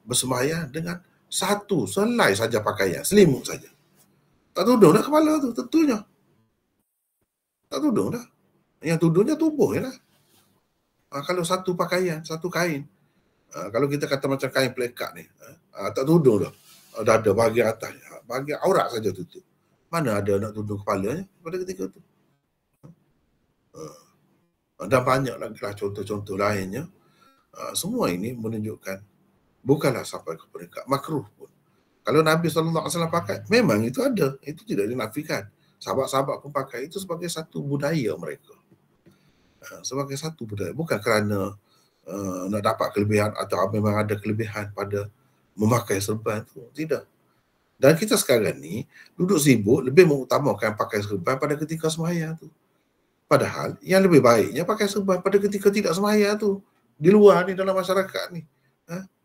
bersembahyang dengan satu selai saja pakaian, selimut saja. Tak tudung dah kepala tu, tentunya. Tak tudung dah. Yang tudungnya tubuh je lah. Kalau satu pakaian, satu kain, kalau kita kata macam kain pelekat ni, tak tudung dah. Dada bahagian atas, bahagian aurat saja tutup. Mana ada nak tunduk kepalanya pada ketika itu. Dan banyak lagi lah contoh-contoh lainnya. Semua ini menunjukkan bukanlah sampai ke peringkat makruh pun. Kalau Nabi SAW pakai, memang itu ada. Itu tidak dinafikan. Sahabat-sahabat pun pakai itu sebagai satu budaya mereka. Sebagai satu budaya. Bukan kerana nak dapat kelebihan atau memang ada kelebihan pada memakai serban itu. Tidak. Dan kita sekarang ni duduk sibuk lebih mengutamakan pakai serban pada ketika sembahyang tu. Padahal yang lebih baiknya pakai serban pada ketika tidak sembahyang tu. Di luar ni, dalam masyarakat ni.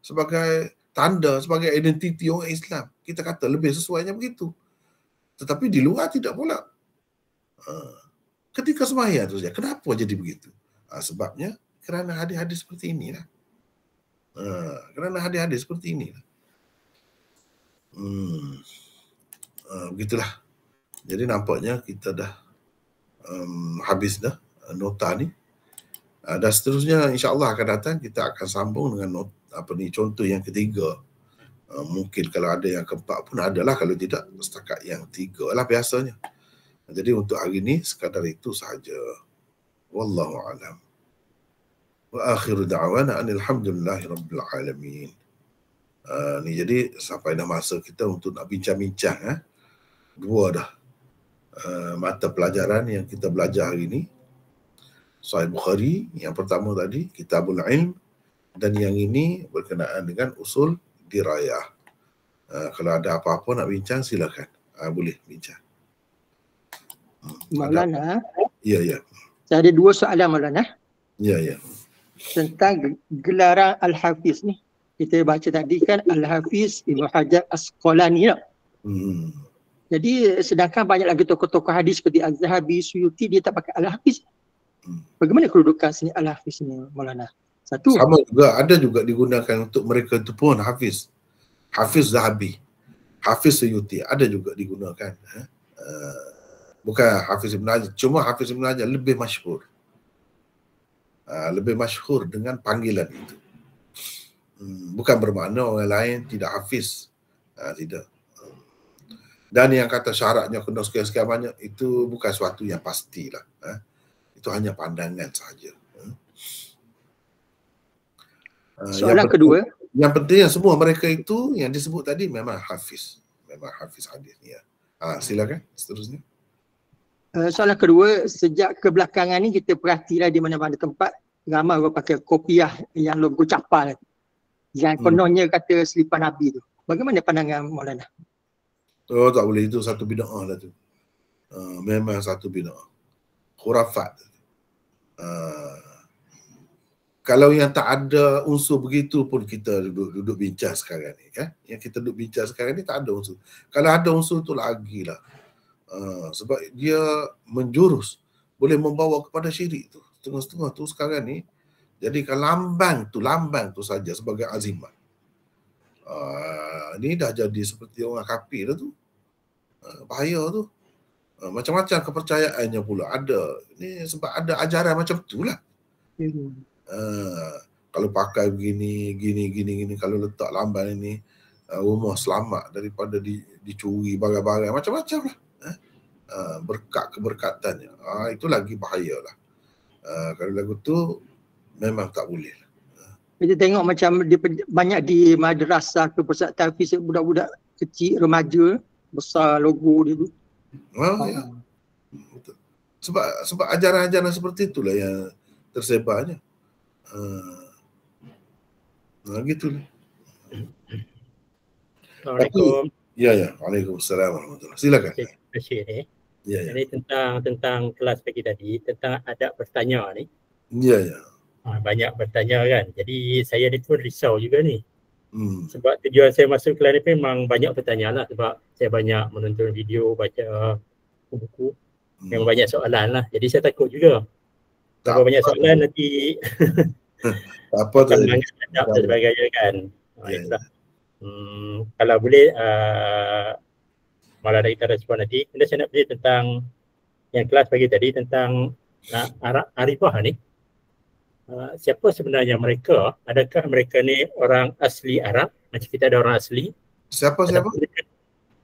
Sebagai tanda, sebagai identiti orang Islam. Kita kata lebih sesuainya begitu. Tetapi di luar tidak pula. Ketika sembahyang tu saja. Kenapa jadi begitu? Sebabnya kerana hadis-hadis seperti inilah. Kerana hadis-hadis seperti inilah. Begitulah. Jadi nampaknya kita dah habis dah nota ni. Dan seterusnya insya-Allah akan datang kita akan sambung dengan contoh yang ketiga. Mungkin kalau ada yang keempat pun adalah, kalau tidak setakat yang tiga lah biasanya. Jadi untuk hari ini sekadar itu sahaja. Wallahu a'lam. Wa akhiru da'wana alhamdulillahi rabbil alamin. Ni jadi sampai dah masa kita untuk nak bincang-bincang dua dah mata pelajaran yang kita belajar hari ini. Sahih Bukhari yang pertama tadi, Kitabul Ilm, dan yang ini berkenaan dengan usul dirayah. Kalau ada apa-apa nak bincang silakan. Boleh bincang.
Maulana.
Ya.
Saya ada dua soalan Maulana.
Ya.
Tentang gelaran Al-Hafiz ni. Kita baca tadi kan Al-Hafiz Ibnu Hajar Asqalani tak? Jadi sedangkan banyak lagi tokoh-tokoh hadis seperti Az-Zahabi, Suyuti, dia tak pakai Al-Hafiz. Bagaimana kedudukan sini Al-Hafiz ni Maulana? Satu.
Sama juga, ada juga digunakan untuk mereka itu pun Hafiz. Hafiz Zahabi, Hafiz Suyuti ada juga digunakan. Bukan Hafiz Ibn Hajar, cuma Hafiz Ibn Hajar lebih masyhur. Lebih masyhur dengan panggilan itu. Bukan bermakna orang lain tidak hafiz. Tidak. Dan yang kata syaratnya kena sekian-sekian banyak, itu bukan suatu yang pastilah. Itu hanya pandangan sahaja.
Soalan kedua.
Yang pentingnya semua mereka itu yang disebut tadi memang hafiz. Memang hafiz hadis. Ya. Silakan seterusnya.
Soalan kedua, sejak kebelakangan ni kita perhatilah di mana-mana tempat ramai orang pakai kopiah yang logo capal. Yang kononnya kata selipan Nabi tu. Bagaimana pandangan Maulana?
Oh, tak boleh, itu satu bid'ah lah tu. Memang satu bid'ah. Khurafat. Kalau yang tak ada unsur begitu pun kita duduk bincang sekarang ni kan. Yang kita duduk bincang sekarang ni tak ada unsur. Kalau ada unsur tu lagilah. Sebab dia menjurus, boleh membawa kepada syirik tu. Setengah-setengah tu sekarang ni jadikan lambang tu saja sebagai azimat. Ni dah jadi seperti orang kafir dah tu. Bahaya tu. Macam-macam kepercayaannya pula ada. Ni sebab ada ajaran macam tu lah. Kalau pakai begini, gini, kalau letak lambang ini, rumah selamat daripada dicuri barang-barang macam-macam lah. Berkat keberkatannya. Itu lagi bahaya lah. Kalau lagu tu memang tak boleh lah.
Kita tengok macam banyak di madrasah ke pusat tahfiz, budak-budak kecil, remaja, besar logo dia tu.
Ya. Betul. Sebab ajaran-ajaran seperti itulah yang tersebarnya. Gitulah.
Assalamualaikum.
Ya. Waalaikumsalam warahmatullahi. Silakan.
Terima
Ya.
Jadi tentang kelas pagi tadi, tentang adab bertanya ni.
Ya.
Banyak bertanya kan. Jadi saya ni pun risau juga ni. Sebab tujuan saya masuk kelas ni memang banyak bertanya lah. Sebab saya banyak menonton video, baca buku. Memang banyak soalan lah. Jadi saya takut juga. Kalau banyak soalan nanti
apa tu?
adab dan sebagainya kan. Itulah. Kalau boleh malah kita respon nanti. Kemudian saya nak beritahu tentang yang kelas pagi tadi tentang arifah ni. Siapa sebenarnya mereka? Adakah mereka ni orang asli Arab? Macam kita ada orang asli.
Siapa?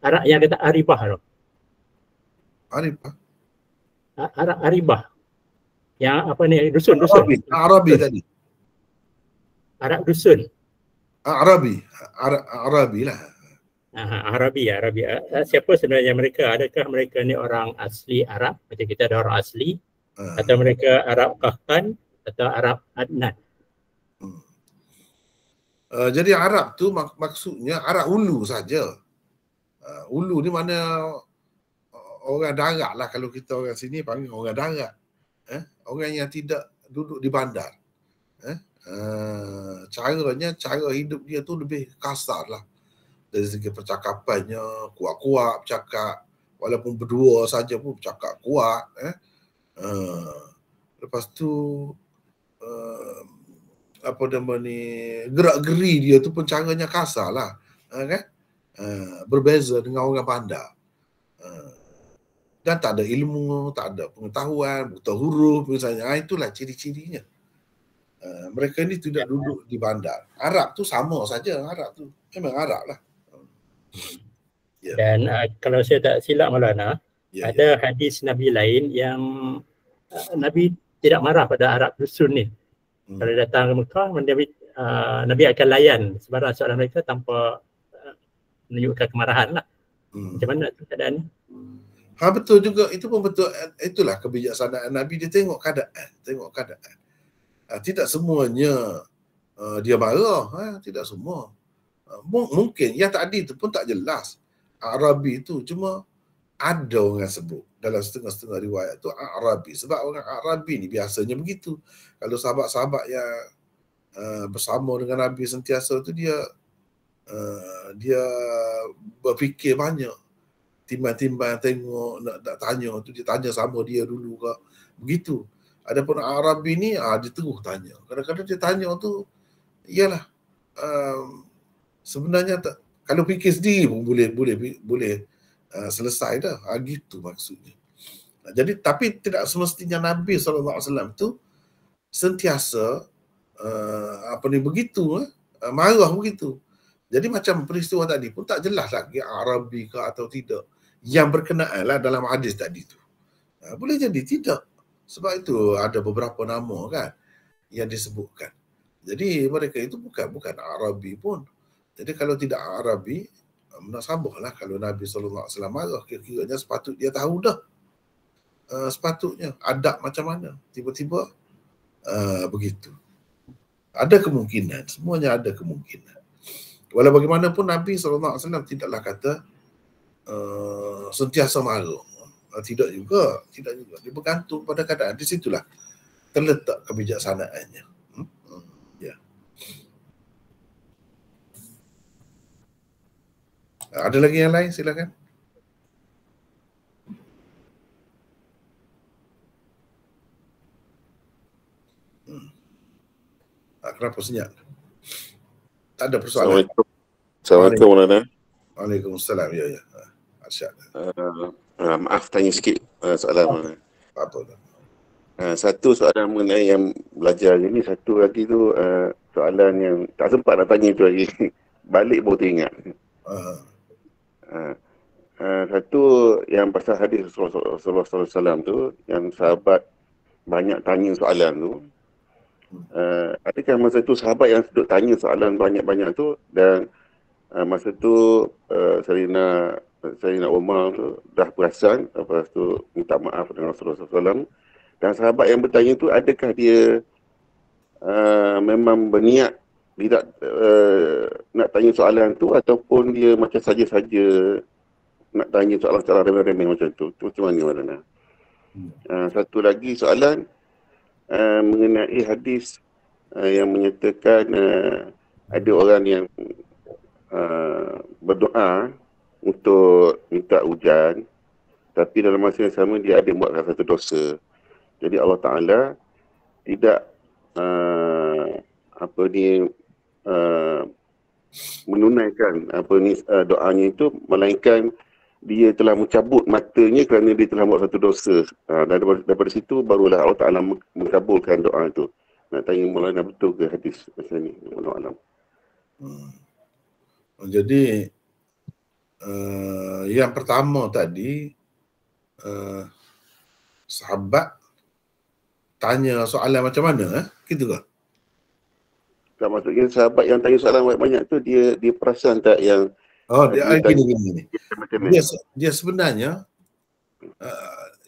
Arab yang kata arifah tu.
Arifah.
Aribah. Yang apa ni, dusun.
Arabi tadi.
Arab dusun.
Arabi lah.
Arabi. Siapa sebenarnya mereka? Adakah mereka ni orang asli Arab? Macam kita ada orang asli. Atau mereka Arab Qahtan atau Arab Adnan?
Jadi Arab tu maksudnya Arab Ulu saja. Ulu ni mana orang darat lah, kalau kita orang sini panggil orang darat. Orang yang tidak duduk di bandar. Cara hidup dia tu lebih kasar lah. Dari segi percakapannya, kuat-kuat bercakap. Walaupun berdua saja pun bercakap kuat. Lepas tu apa nama ni, gerak-geri dia tu pun caranya kasar lah. Kan? Berbeza dengan orang bandar. Dan tak ada ilmu, tak ada pengetahuan, buta huruf misalnya. Itulah ciri-cirinya. Mereka ni tidak duduk di bandar. Arab tu sama saja. Arab tu memang Arab lah.
Dan kalau saya tak silap Maulana, ada hadis Nabi lain yang Nabi tidak marah pada Arab dusun ni. Kalau datang ke Mekah, Nabi akan layan sebarang soalan mereka tanpa menunjukkan kemarahan lah. Macam mana tu keadaan ni?
Betul juga. Itu pun betul. Itulah kebijaksanaan Nabi. Dia tengok keadaan. Tidak semuanya dia marah. Tidak semua. Mungkin yang tadi tu pun tak jelas. Arabi tu cuma ada orang sebut dalam setengah-setengah riwayat tu Arabi. Sebab orang Arabi ni biasanya begitu. Kalau sahabat-sahabat yang bersama dengan Nabi sentiasa tu dia berfikir banyak. Timbang-timbang tengok nak tanya tu, dia tanya sama dia dulu ke. Begitu. Adapun Arabi ni dia terus tanya. Kadang-kadang dia tanya tu ialah sebenarnya kalau fikir sendiri pun boleh selesai dah. Gitu maksudnya. Jadi tapi tidak semestinya Nabi SAW tu sentiasa begitu, marah begitu. Jadi macam peristiwa tadi pun tak jelas lagi Arabi ke atau tidak yang berkenaan lah dalam hadis tadi tu. Boleh jadi tidak. Sebab itu ada beberapa nama kan yang disebutkan. Jadi mereka itu bukan Arabi pun. Jadi kalau tidak Arabi, munasabahlah kalau Nabi SAW marah, kira-kiranya sepatutnya dia tahu dah. Sepatutnya adab macam mana. Tiba-tiba begitu. Ada kemungkinan, semuanya ada kemungkinan. Walau bagaimanapun Nabi SAW tidaklah kata sentiasa marah. Tidak juga. Dia bergantung pada keadaan. Di situlah terletak kebijaksanaannya. Ya. Ada lagi yang lain? Silakan. Kenapa senyap? Tak ada persoalan.
Assalamualaikum Maulana.
Waalaikumsalam. Ya. Arsyad.
Maaf tanya sikit soalan Maulana.
Apa tu?
Satu soalan mengenai yang belajar ni, satu lagi tu soalan yang tak sempat nak tanya tu lagi. Balik baru teringat. Satu yang pasal hadis Rasulullah SAW tu, yang sahabat banyak tanya soalan tu. Adakah masa tu sahabat yang duduk tanya soalan banyak-banyak tu, dan masa tu Sayyidina Umar tu dah perasan, lepas tu minta maaf dengan Rasulullah SAW. Dan sahabat yang bertanya tu, adakah dia memang berniat tidak nak tanya soalan tu, ataupun dia macam saja-saja nak tanya soalan-soalan remeh-remeh macam tu? Macam mana Maulana? Satu lagi soalan mengenai hadis yang menyatakan ada orang yang berdoa untuk minta hujan, tapi dalam masa yang sama dia ada buat satu dosa. Jadi Allah Ta'ala tidak menunaikan doanya itu, melainkan dia telah mencabut matanya kerana dia telah buat satu dosa. Dan daripada situ barulah Allah Ta'ala mengabulkan doa itu. Nak tanya Maulana, betul ke hadis macam ni?
Jadi yang pertama tadi, sahabat tanya soalan macam mana, gitu ke?
Tak, maksudnya sahabat yang tanya soalan banyak-banyak tu dia perasan tak yang
dia gini. Dia sebenarnya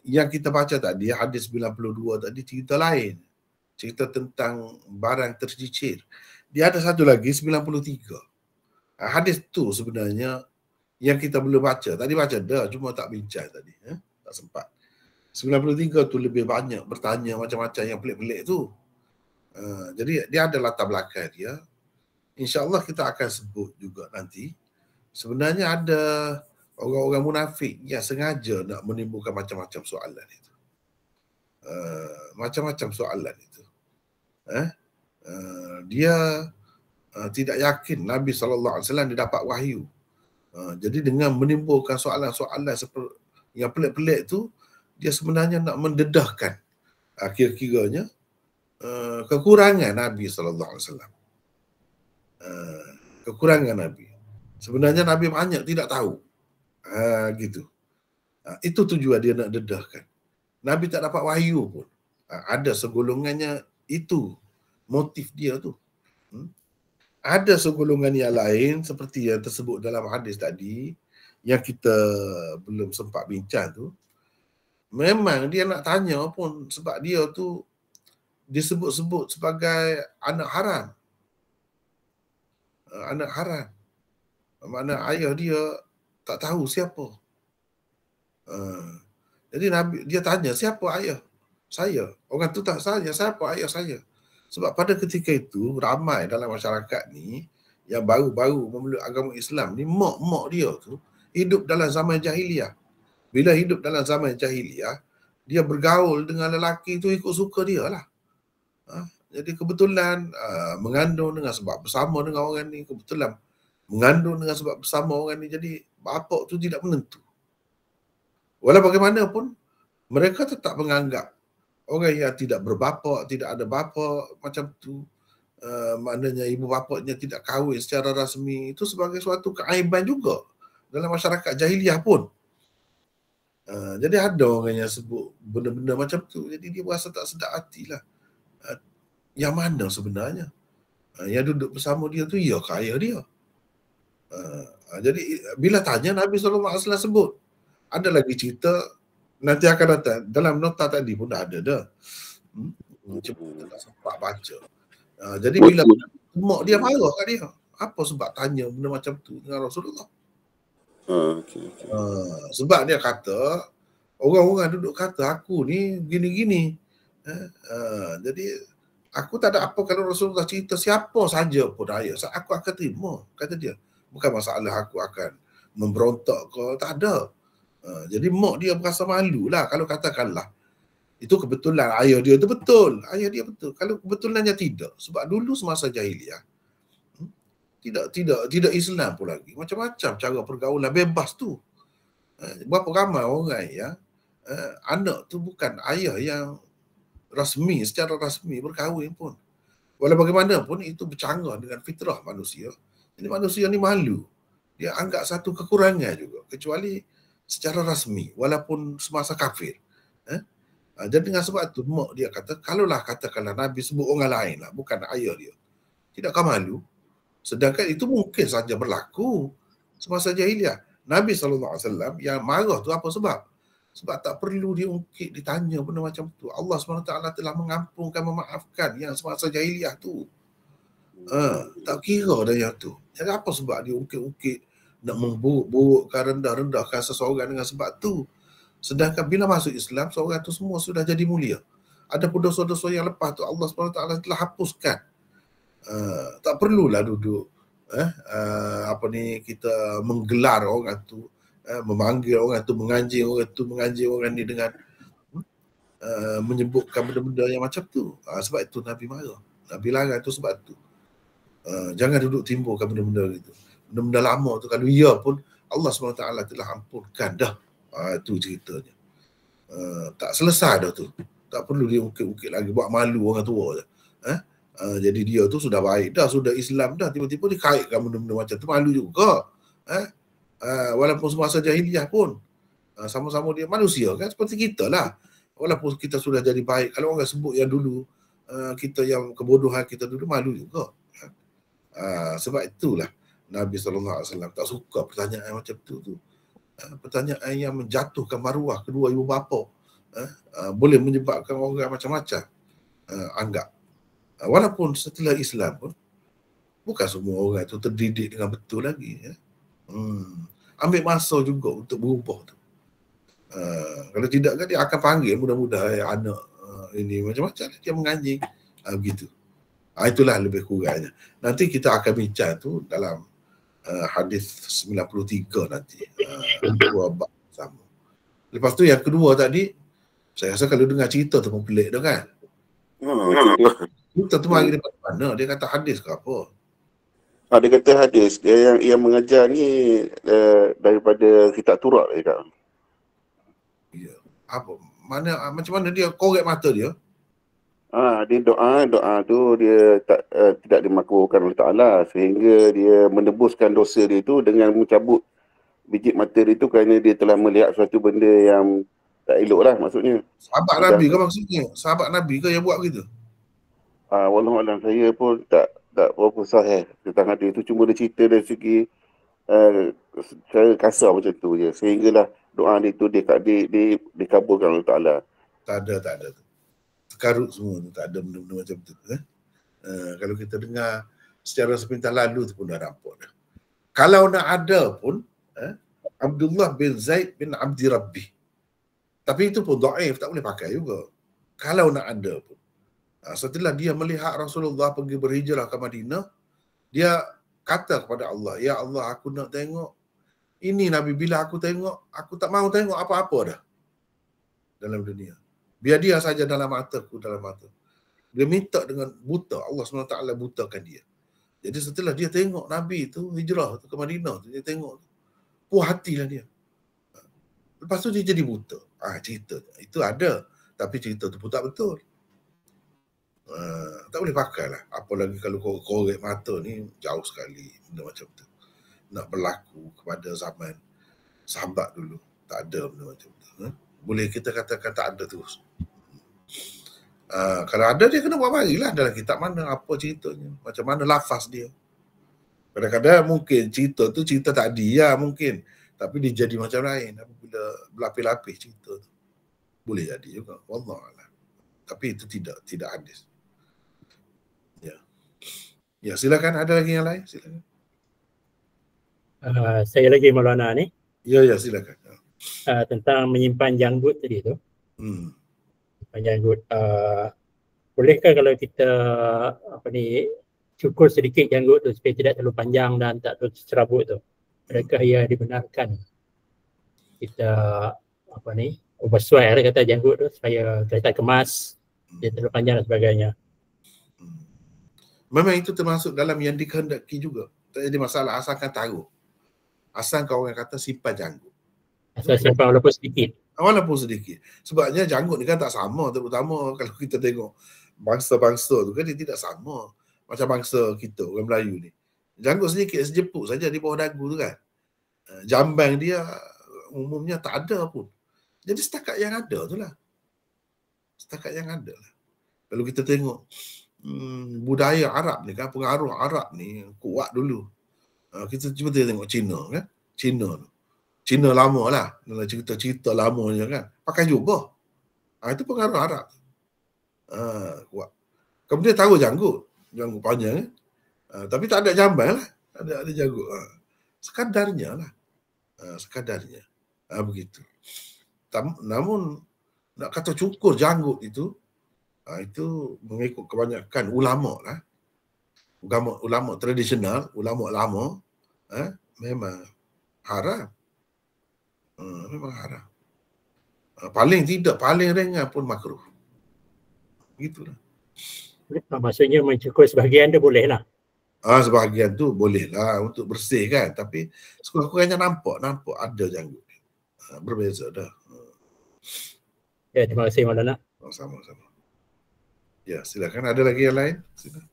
yang kita baca tadi, hadis 92 tadi cerita lain. Cerita tentang barang tercicir. Dia ada satu lagi 93. Hadis tu sebenarnya yang kita belum baca. Tadi baca dah, cuma tak bincang tadi. Tak sempat. 93 tu lebih banyak bertanya macam-macam yang pelik-pelik tu. Jadi dia ada latar belakang dia. InsyaAllah kita akan sebut juga nanti. Sebenarnya ada orang-orang munafik yang sengaja nak menimbulkan macam-macam soalan itu. Macam-macam soalan itu. Dia tidak yakin Nabi SAW dia dapat wahyu. Jadi dengan menimbulkan soalan-soalan yang pelik-pelik tu, dia sebenarnya nak mendedahkan kira-kiranya kekurangan Nabi SAW. Kekurangan Nabi. Sebenarnya Nabi banyak tidak tahu. Gitu. Itu tujuan dia nak dedahkan. Nabi tak dapat wahyu pun. Ada segolongannya itu motif dia tu. Ada segolongan yang lain seperti yang tersebut dalam hadis tadi yang kita belum sempat bincang tu. Memang dia nak tanya pun sebab dia tu disebut-sebut sebagai anak haram. Anak haram. Makna ayah dia tak tahu siapa. Jadi Nabi dia tanya, siapa ayah saya? Orang tu tak tanya siapa ayah saya. Sebab pada ketika itu ramai dalam masyarakat ni yang baru-baru memeluk agama Islam ni, mak-mak dia tu hidup dalam zaman jahiliah. Bila hidup dalam zaman jahiliah, dia bergaul dengan lelaki tu ikut suka dia lah. Jadi kebetulan mengandung dengan sebab bersama dengan orang ni, kebetulan mengandung dengan sebab bersama orang ni, jadi bapa tu tidak menentu. Walau bagaimanapun, mereka tetap menganggap orang yang tidak berbapa, tidak ada bapa macam tu, maknanya ibu bapanya tidak kahwin secara rasmi, itu sebagai suatu keaiban juga dalam masyarakat jahiliah pun. Jadi ada orang yang sebut benda-benda macam tu, jadi dia rasa tak sedap hatilah. Yang mana sebenarnya yang duduk bersama dia tu ya ayah dia. Jadi bila tanya, Nabi SAW sebut. Ada lagi cerita nanti akan datang dalam nota tadi pun dah ada dah. Cuma tak sempat baca. Jadi bila mak dia marah kat dia, apa sebab tanya benda macam tu dengan Rasulullah? Sebab dia kata orang-orang duduk kata aku ni gini-gini. Jadi aku tak ada apa kalau Rasulullah cerita siapa saja pun ayah, aku akan terima, kata dia. Bukan masalah aku akan memberontak ke, tak ada. Jadi mak dia berasa malu lah kalau katakanlah itu kebetulan ayah dia tu betul, ayah dia betul. Kalau kebetulannya tidak, sebab dulu semasa jahiliah tidak Islam pun lagi, macam-macam cara pergaulan bebas tu. Berapa ramai orang yang anak tu bukan ayah yang rasmi, secara rasmi berkahwin pun. Walau bagaimanapun itu bercanggah dengan fitrah manusia. Jadi manusia ni malu. Dia anggap satu kekurangan juga, kecuali secara rasmi, walaupun semasa kafir. Jadi dengan sebab itu, mak dia kata, kalaulah katakanlah Nabi sebut orang lain lah, bukan ayah dia, tidakkah malu? Sedangkan itu mungkin saja berlaku semasa jahiliah. Nabi SAW yang marah tu apa sebab? Sebab tak perlu diungkit, ditanya benda macam tu. Allah SWT telah mengampunkan, memaafkan yang semasa jahiliah tu. Tak kira dah yang tu. Jadi apa sebab diungkit-ungkit, nak memburuk-burukkan, rendah-rendahkan seseorang dengan sebab tu. Sedangkan bila masuk Islam, seorang tu semua sudah jadi mulia. Ada pun dosa-dosa yang lepas tu Allah SWT telah hapuskan. Tak perlulah duduk kita menggelar orang tu, memanggil orang tu, menganjing orang ni dengan menyebutkan benda-benda yang macam tu. Sebab itu Nabi marah, Nabi larang tu sebab tu. Jangan duduk timbulkan benda-benda gitu. Benda-benda lama tu kalau ia pun Allah SWT telah ampunkan dah. Itu ceritanya. Tak selesai dah tu. Tak perlu diungkit-ungkit lagi, buat malu orang tua je. Jadi dia tu sudah baik dah, sudah Islam dah, tiba-tiba dikaitkan benda-benda macam tu, malu juga. Walaupun semasa jahiliah pun. Sama-sama dia manusia kan, seperti kita lah. Walaupun kita sudah jadi baik, kalau orang sebut yang dulu, kita yang kebodohan kita dulu, malu juga. Sebab itulah Nabi SAW tak suka pertanyaan macam tu. Pertanyaan yang menjatuhkan maruah kedua ibu bapa, boleh menyebabkan orang macam-macam anggap. Walaupun setelah Islam pun bukan semua orang itu terdidik dengan betul lagi. Ambil masa juga untuk berubah tu. Kalau tidak kan dia akan panggil mudah-mudahan anak ini macam-macam dia menganjing, begitu. Itulah lebih kurangnya. Nanti kita akan bincang tu dalam hadis 93 nanti. Dua bab sama. Lepas tu yang kedua tadi, saya rasa kalau dengar cerita tu pun pelik dah kan. Cerita tu mari daripada mana? Dia kata hadis ke apa?
Dia kata hadis. Dia yang mengajar ni daripada kitab Turak dia kata.
Ya. Apa? Macam mana dia korek mata dia?
Dia doa tu dia tidak dimakbulkan oleh Ta'ala sehingga dia menebuskan dosa dia tu dengan mencabut biji mata dia tu kerana dia telah melihat suatu benda yang tak elok lah maksudnya.
Sahabat Nabi ke maksudnya? Sahabat Nabi ke yang buat begitu?
Wallahualam, saya pun tak berapa sahih tentang hadis tu, cuma dia cerita dari segi cara kasar macam tu je sehinggalah doa dia tu dikabulkan oleh Ta'ala.
Tak ada. Karut semua tu, tak ada benda-benda macam tu. Kalau kita dengar secara sepintas lalu tu pun dah nampak dah. Kalau nak ada pun Abdullah bin Zaid bin Abdi Rabbi, tapi itu pun dhaif, tak boleh pakai juga. Kalau nak ada pun, setelah dia melihat Rasulullah pergi berhijrah ke Madinah, dia kata kepada Allah, ya Allah, aku nak tengok ini Nabi. Bila aku tengok, aku tak mahu tengok apa-apa dah dalam dunia. Biar dia saja dalam mataku, dalam mata. Dia minta dengan buta. Allah SWT butakan dia. Jadi setelah dia tengok Nabi tu hijrah ke Madinah tu, dia tengok, puas hatilah dia. Lepas tu dia jadi buta. Cerita itu ada, tapi cerita tu pun tak betul. Tak boleh pakai lah. Apalagi kalau korek mata ni jauh sekali benda macam tu. Nak berlaku kepada zaman sahabat dulu, tak ada benda macam tu. Boleh kita katakan tak ada terus. Kalau ada dia kena buat marilah dalam kitab mana, apa ceritanya, macam mana lafaz dia. Kadang-kadang mungkin cerita tu cerita tadi ya mungkin, tapi dia jadi macam lain apabila berlapis-lapis cerita tu. Boleh jadi juga, wallahualam. Tapi itu tidak hadis. Ya, silakan, ada lagi yang lain? Silakan.
Saya lagi Maulana ni.
Ya, silakan.
Tentang menyimpan janggut tadi tu. Menyimpan janggut. Bolehkah kalau kita cukur sedikit janggut tu supaya tidak terlalu panjang dan tak terlalu serabut tu? Adakah ia dibenarkan kita overswear kata janggut tu supaya kita kemas, dia terlalu panjang dan sebagainya?
Memang itu termasuk dalam yang dikehendaki juga. Tak jadi masalah asalkan taruh. Asal kau orang kata simpan janggut.
Asal simpan walaupun sedikit.
Walaupun sedikit. Sebabnya janggut ni kan tak sama, terutama kalau kita tengok bangsa-bangsa tu kan dia tidak sama. Macam bangsa kita, orang Melayu ni. Janggut sedikit, sejeput saja di bawah dagu tu kan. Jambang dia umumnya tak ada pun. Jadi setakat yang ada tu lah. Setakat yang ada lah. Kalau kita tengok budaya Arab ni kan, pengaruh Arab ni kuat dulu. Kita cuba tengok Cina kan. Cina lama lah. Dalam cerita-cerita lamanya kan. Pakai jubah. Itu pengaruh Arab. Kuat. Kemudian taruh janggut panjang kan. Tapi tak ada jambang lah. Ada janggut. Sekadarnya lah. Sekadarnya. Begitu. Namun nak kata cukur janggut itu mengikut kebanyakan ulama lah. Ulama tradisional, ulama lama, memang haram. Memang haram. Paling ringan pun makruh. Begitulah.
Maksudnya mencukur sebahagian tu boleh lah.
Sebahagian tu boleh lah untuk bersih kan. Tapi sekurang-kurangnya nampak ada janggut. Berbeza dah.
Ya, terima kasih Maulana.
Sama-sama. Ya, silakan. Ada lagi yang lain? Silakan.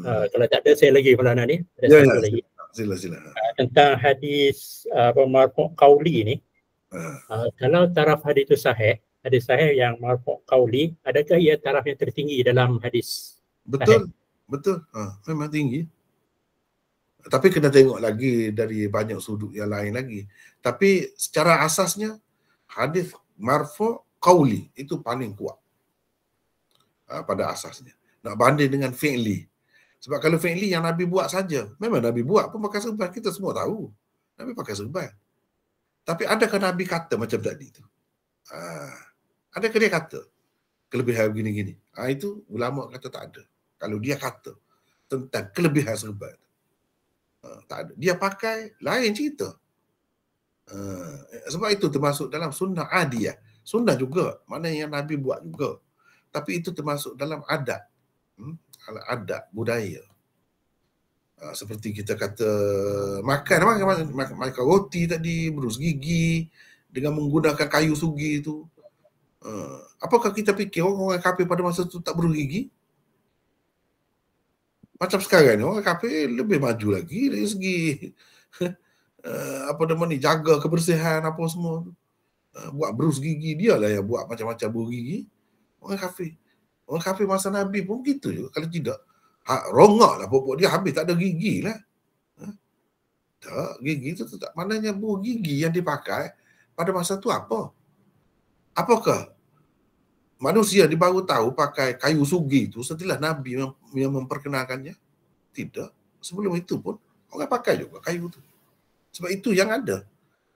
Kalau tak ada, saya lagi Maulana ni. Ada satu lagi.
Sila.
Tentang hadis marfu' qauli ni. Kalau taraf hadis itu sahih, hadis sahih yang marfu' qauli, adakah ia taraf yang tertinggi dalam hadis?
Betul. Memang tinggi. Tapi kena tengok lagi dari banyak sudut yang lain lagi. Tapi secara asasnya hadis marfu' qauli itu paling kuat. Pada asasnya. Nak banding dengan fi'li. Sebab kalau fi'li yang Nabi buat saja, memang Nabi buat pun pakai serban, kita semua tahu. Nabi pakai serban. Tapi adakah Nabi kata macam tadi tu? Adakah dia kata kelebihan begini-gini? Itu ulama kata tak ada. Kalau dia kata tentang kelebihan serban, tak ada. Dia pakai lain cerita. Sebab itu termasuk dalam sunnah adiyah. Sunnah juga, mana yang Nabi buat juga. Tapi itu termasuk dalam adat. Adat budaya. Seperti kita kata makan roti tadi, berus gigi dengan menggunakan kayu sugi itu. Apakah kita fikir orang kafir pada masa itu tak berus gigi? Macam sekarang ni orang kafir lebih maju lagi dari segi jaga kebersihan apa semua. Buat berus gigi, dialah yang buat macam-macam berus gigi. Orang kafir masa Nabi pun gitu juga. Kalau tidak, rongak lah pokok dia habis, tak ada gigi lah. Tak, gigi itu tak. Maknanya buah gigi yang dipakai pada masa tu apa? Apakah manusia baru tahu pakai kayu sugi itu setelah Nabi yang memperkenalkannya? Tidak. Sebelum itu pun orang pakai juga kayu itu. Sebab itu yang ada.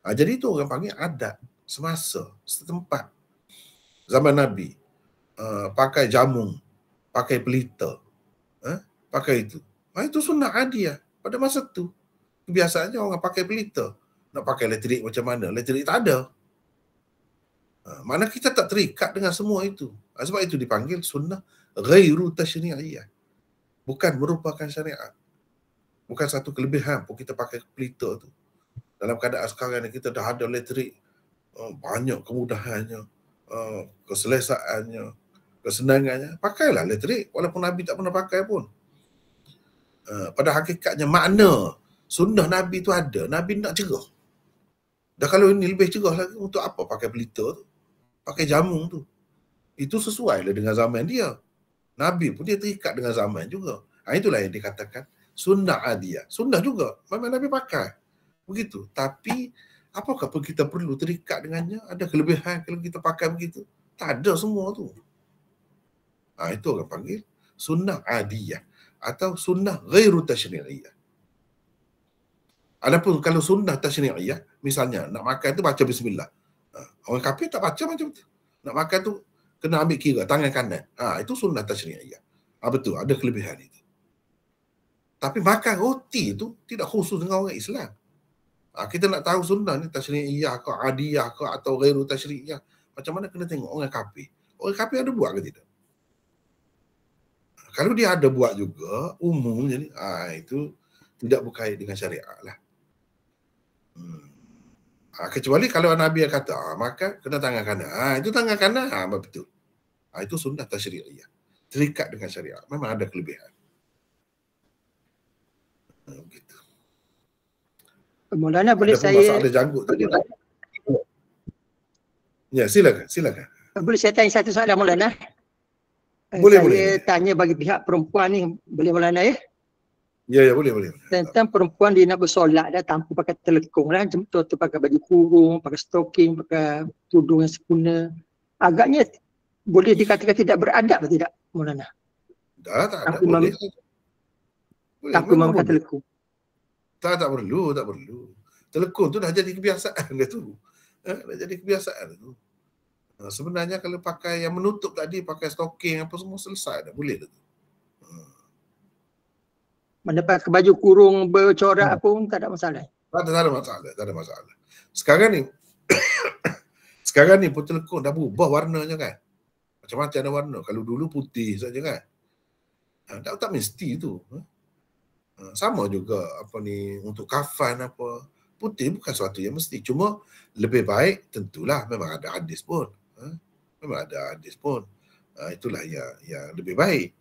Jadi itu orang panggil adat semasa, setempat. Zaman Nabi. Pakai jamung, pakai pelita, pakai itu. Itu sunnah adiyah pada masa tu. Kebiasaannya orang pakai pelita. Nak pakai elektrik macam mana? Elektrik tak ada. Mana kita tak terikat dengan semua itu. Sebab itu dipanggil sunnah ghairu tashri'iyah. Bukan merupakan syariat. Bukan satu kelebihan pun kita pakai pelita tu. Dalam keadaan sekarang ni kita dah ada elektrik, banyak kemudahannya, keselesaannya, kesenangannya, pakailah elektrik walaupun Nabi tak pernah pakai pun. Pada hakikatnya makna sunnah Nabi tu ada, Nabi nak cerah. Dah kalau ini lebih cerah lagi, untuk apa pakai pelita tu? Pakai jamung tu. Itu sesuai lah dengan zaman dia. Nabi pun dia terikat dengan zaman juga. Itulah yang dikatakan sunnah adiyah. Sunnah juga, memang Nabi pakai. Begitu. Tapi apakah kita perlu terikat dengannya? Ada kelebihan kalau kita pakai begitu? Tak ada semua tu. Itu orang panggil sunnah adiyah atau sunnah ghairu tashri'iyah. Adapun kalau sunnah tashri'iyah, misalnya nak makan tu baca bismillah. Orang kafir tak baca macam tu. Nak makan tu kena ambil kira tangan kanan. Itu sunnah tashri'iyah. Betul, ada kelebihan itu. Tapi makan roti tu tidak khusus dengan orang Islam. Kita nak tahu sunnah ni tashri'iyah ke adiyah ke atau ghairu tashri'iyah, macam mana kena tengok orang kafir. Orang kafir ada buat ke tidak? Kalau dia ada buat juga, umumnya ni, itu tidak berkait dengan syariat lah. Kecuali kalau Nabi yang kata, maka kena tangan kanan. Itu tangan kanan, betul. Itu sunnah tashri'iyah. Terikat dengan syariat. Memang ada kelebihan. Begitu.
Maulana boleh
ada
saya...
Ada janggut tadi. Ya, silakan.
Boleh saya tanya satu soalan Maulana?
Boleh.
Tanya bagi pihak perempuan ni, boleh Maulana ya?
Ya, boleh.
Tentang perempuan dia nak bersolat dah tanpa pakai telekung lah. Contoh tu pakai baju kurung, pakai stocking, pakai tudung yang sempurna. Agaknya boleh dikatakan tidak beradab atau tidak Maulana?
Tak ada. Boleh.
Tanpa memakai telekung.
Tak perlu. Telekung tu dah jadi kebiasaan dia tu. Dah jadi kebiasaan tu. Sebenarnya kalau pakai yang menutup tadi, pakai stocking apa semua selesai dah, boleh dah tu.
Mana pakai baju kurung bercorak pun tak ada masalah.
Tak ada masalah. Sekarang ni pun telekung dah berubah warnanya kan. Macam-macam ada warna. Kalau dulu putih saja kan. Tak mesti tu. Sama juga untuk kafan apa. Putih bukan sesuatu yang mesti. Cuma lebih baik tentulah memang ada hadis pun. Itulah yang lebih baik.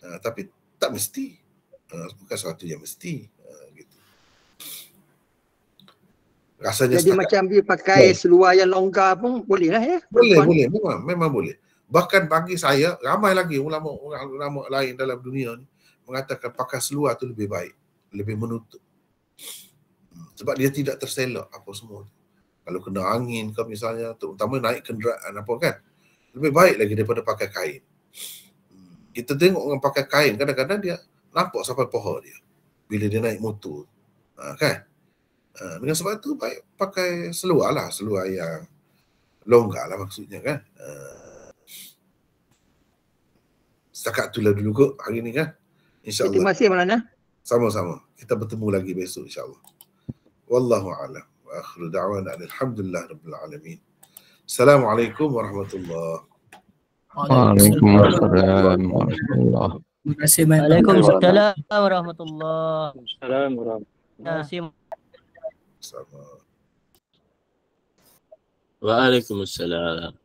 Tapi tak mesti. Bukan sesuatu yang mesti. Gitu. Rasanya
jadi macam dia pakai seluar yang longgar pun boleh lah ya?
Boleh. Memang boleh. Bahkan bagi saya, ramai lagi ulama lain dalam dunia ni mengatakan pakai seluar tu lebih baik, lebih menutup. Sebab dia tidak terselak apa semua. Kalau kena angin ke misalnya, terutama naik kenderaan apa kan, lebih baik lagi daripada pakai kain. Kita tengok orang pakai kain, kadang-kadang dia nampak sampai paha dia bila dia naik motor. Kan? Dengan sebab tu baik pakai seluar lah, seluar yang longgar lah maksudnya kan. Setakat itulah dulu kot hari ni kan. InsyaAllah.
Terima kasih Maulana.
Sama-sama. Kita bertemu lagi besok insyaAllah. Wallahu a'lam. Wa akhiru da'wana alhamdulillah rabbil alamin. Assalamualaikum warahmatullahi
Waalaikumsalam warahmatullahi.
Terima kasih banyak.
Waalaikumsalam warahmatullahi. Terima kasih.
wabarakatuh.
Waalaikumsalam.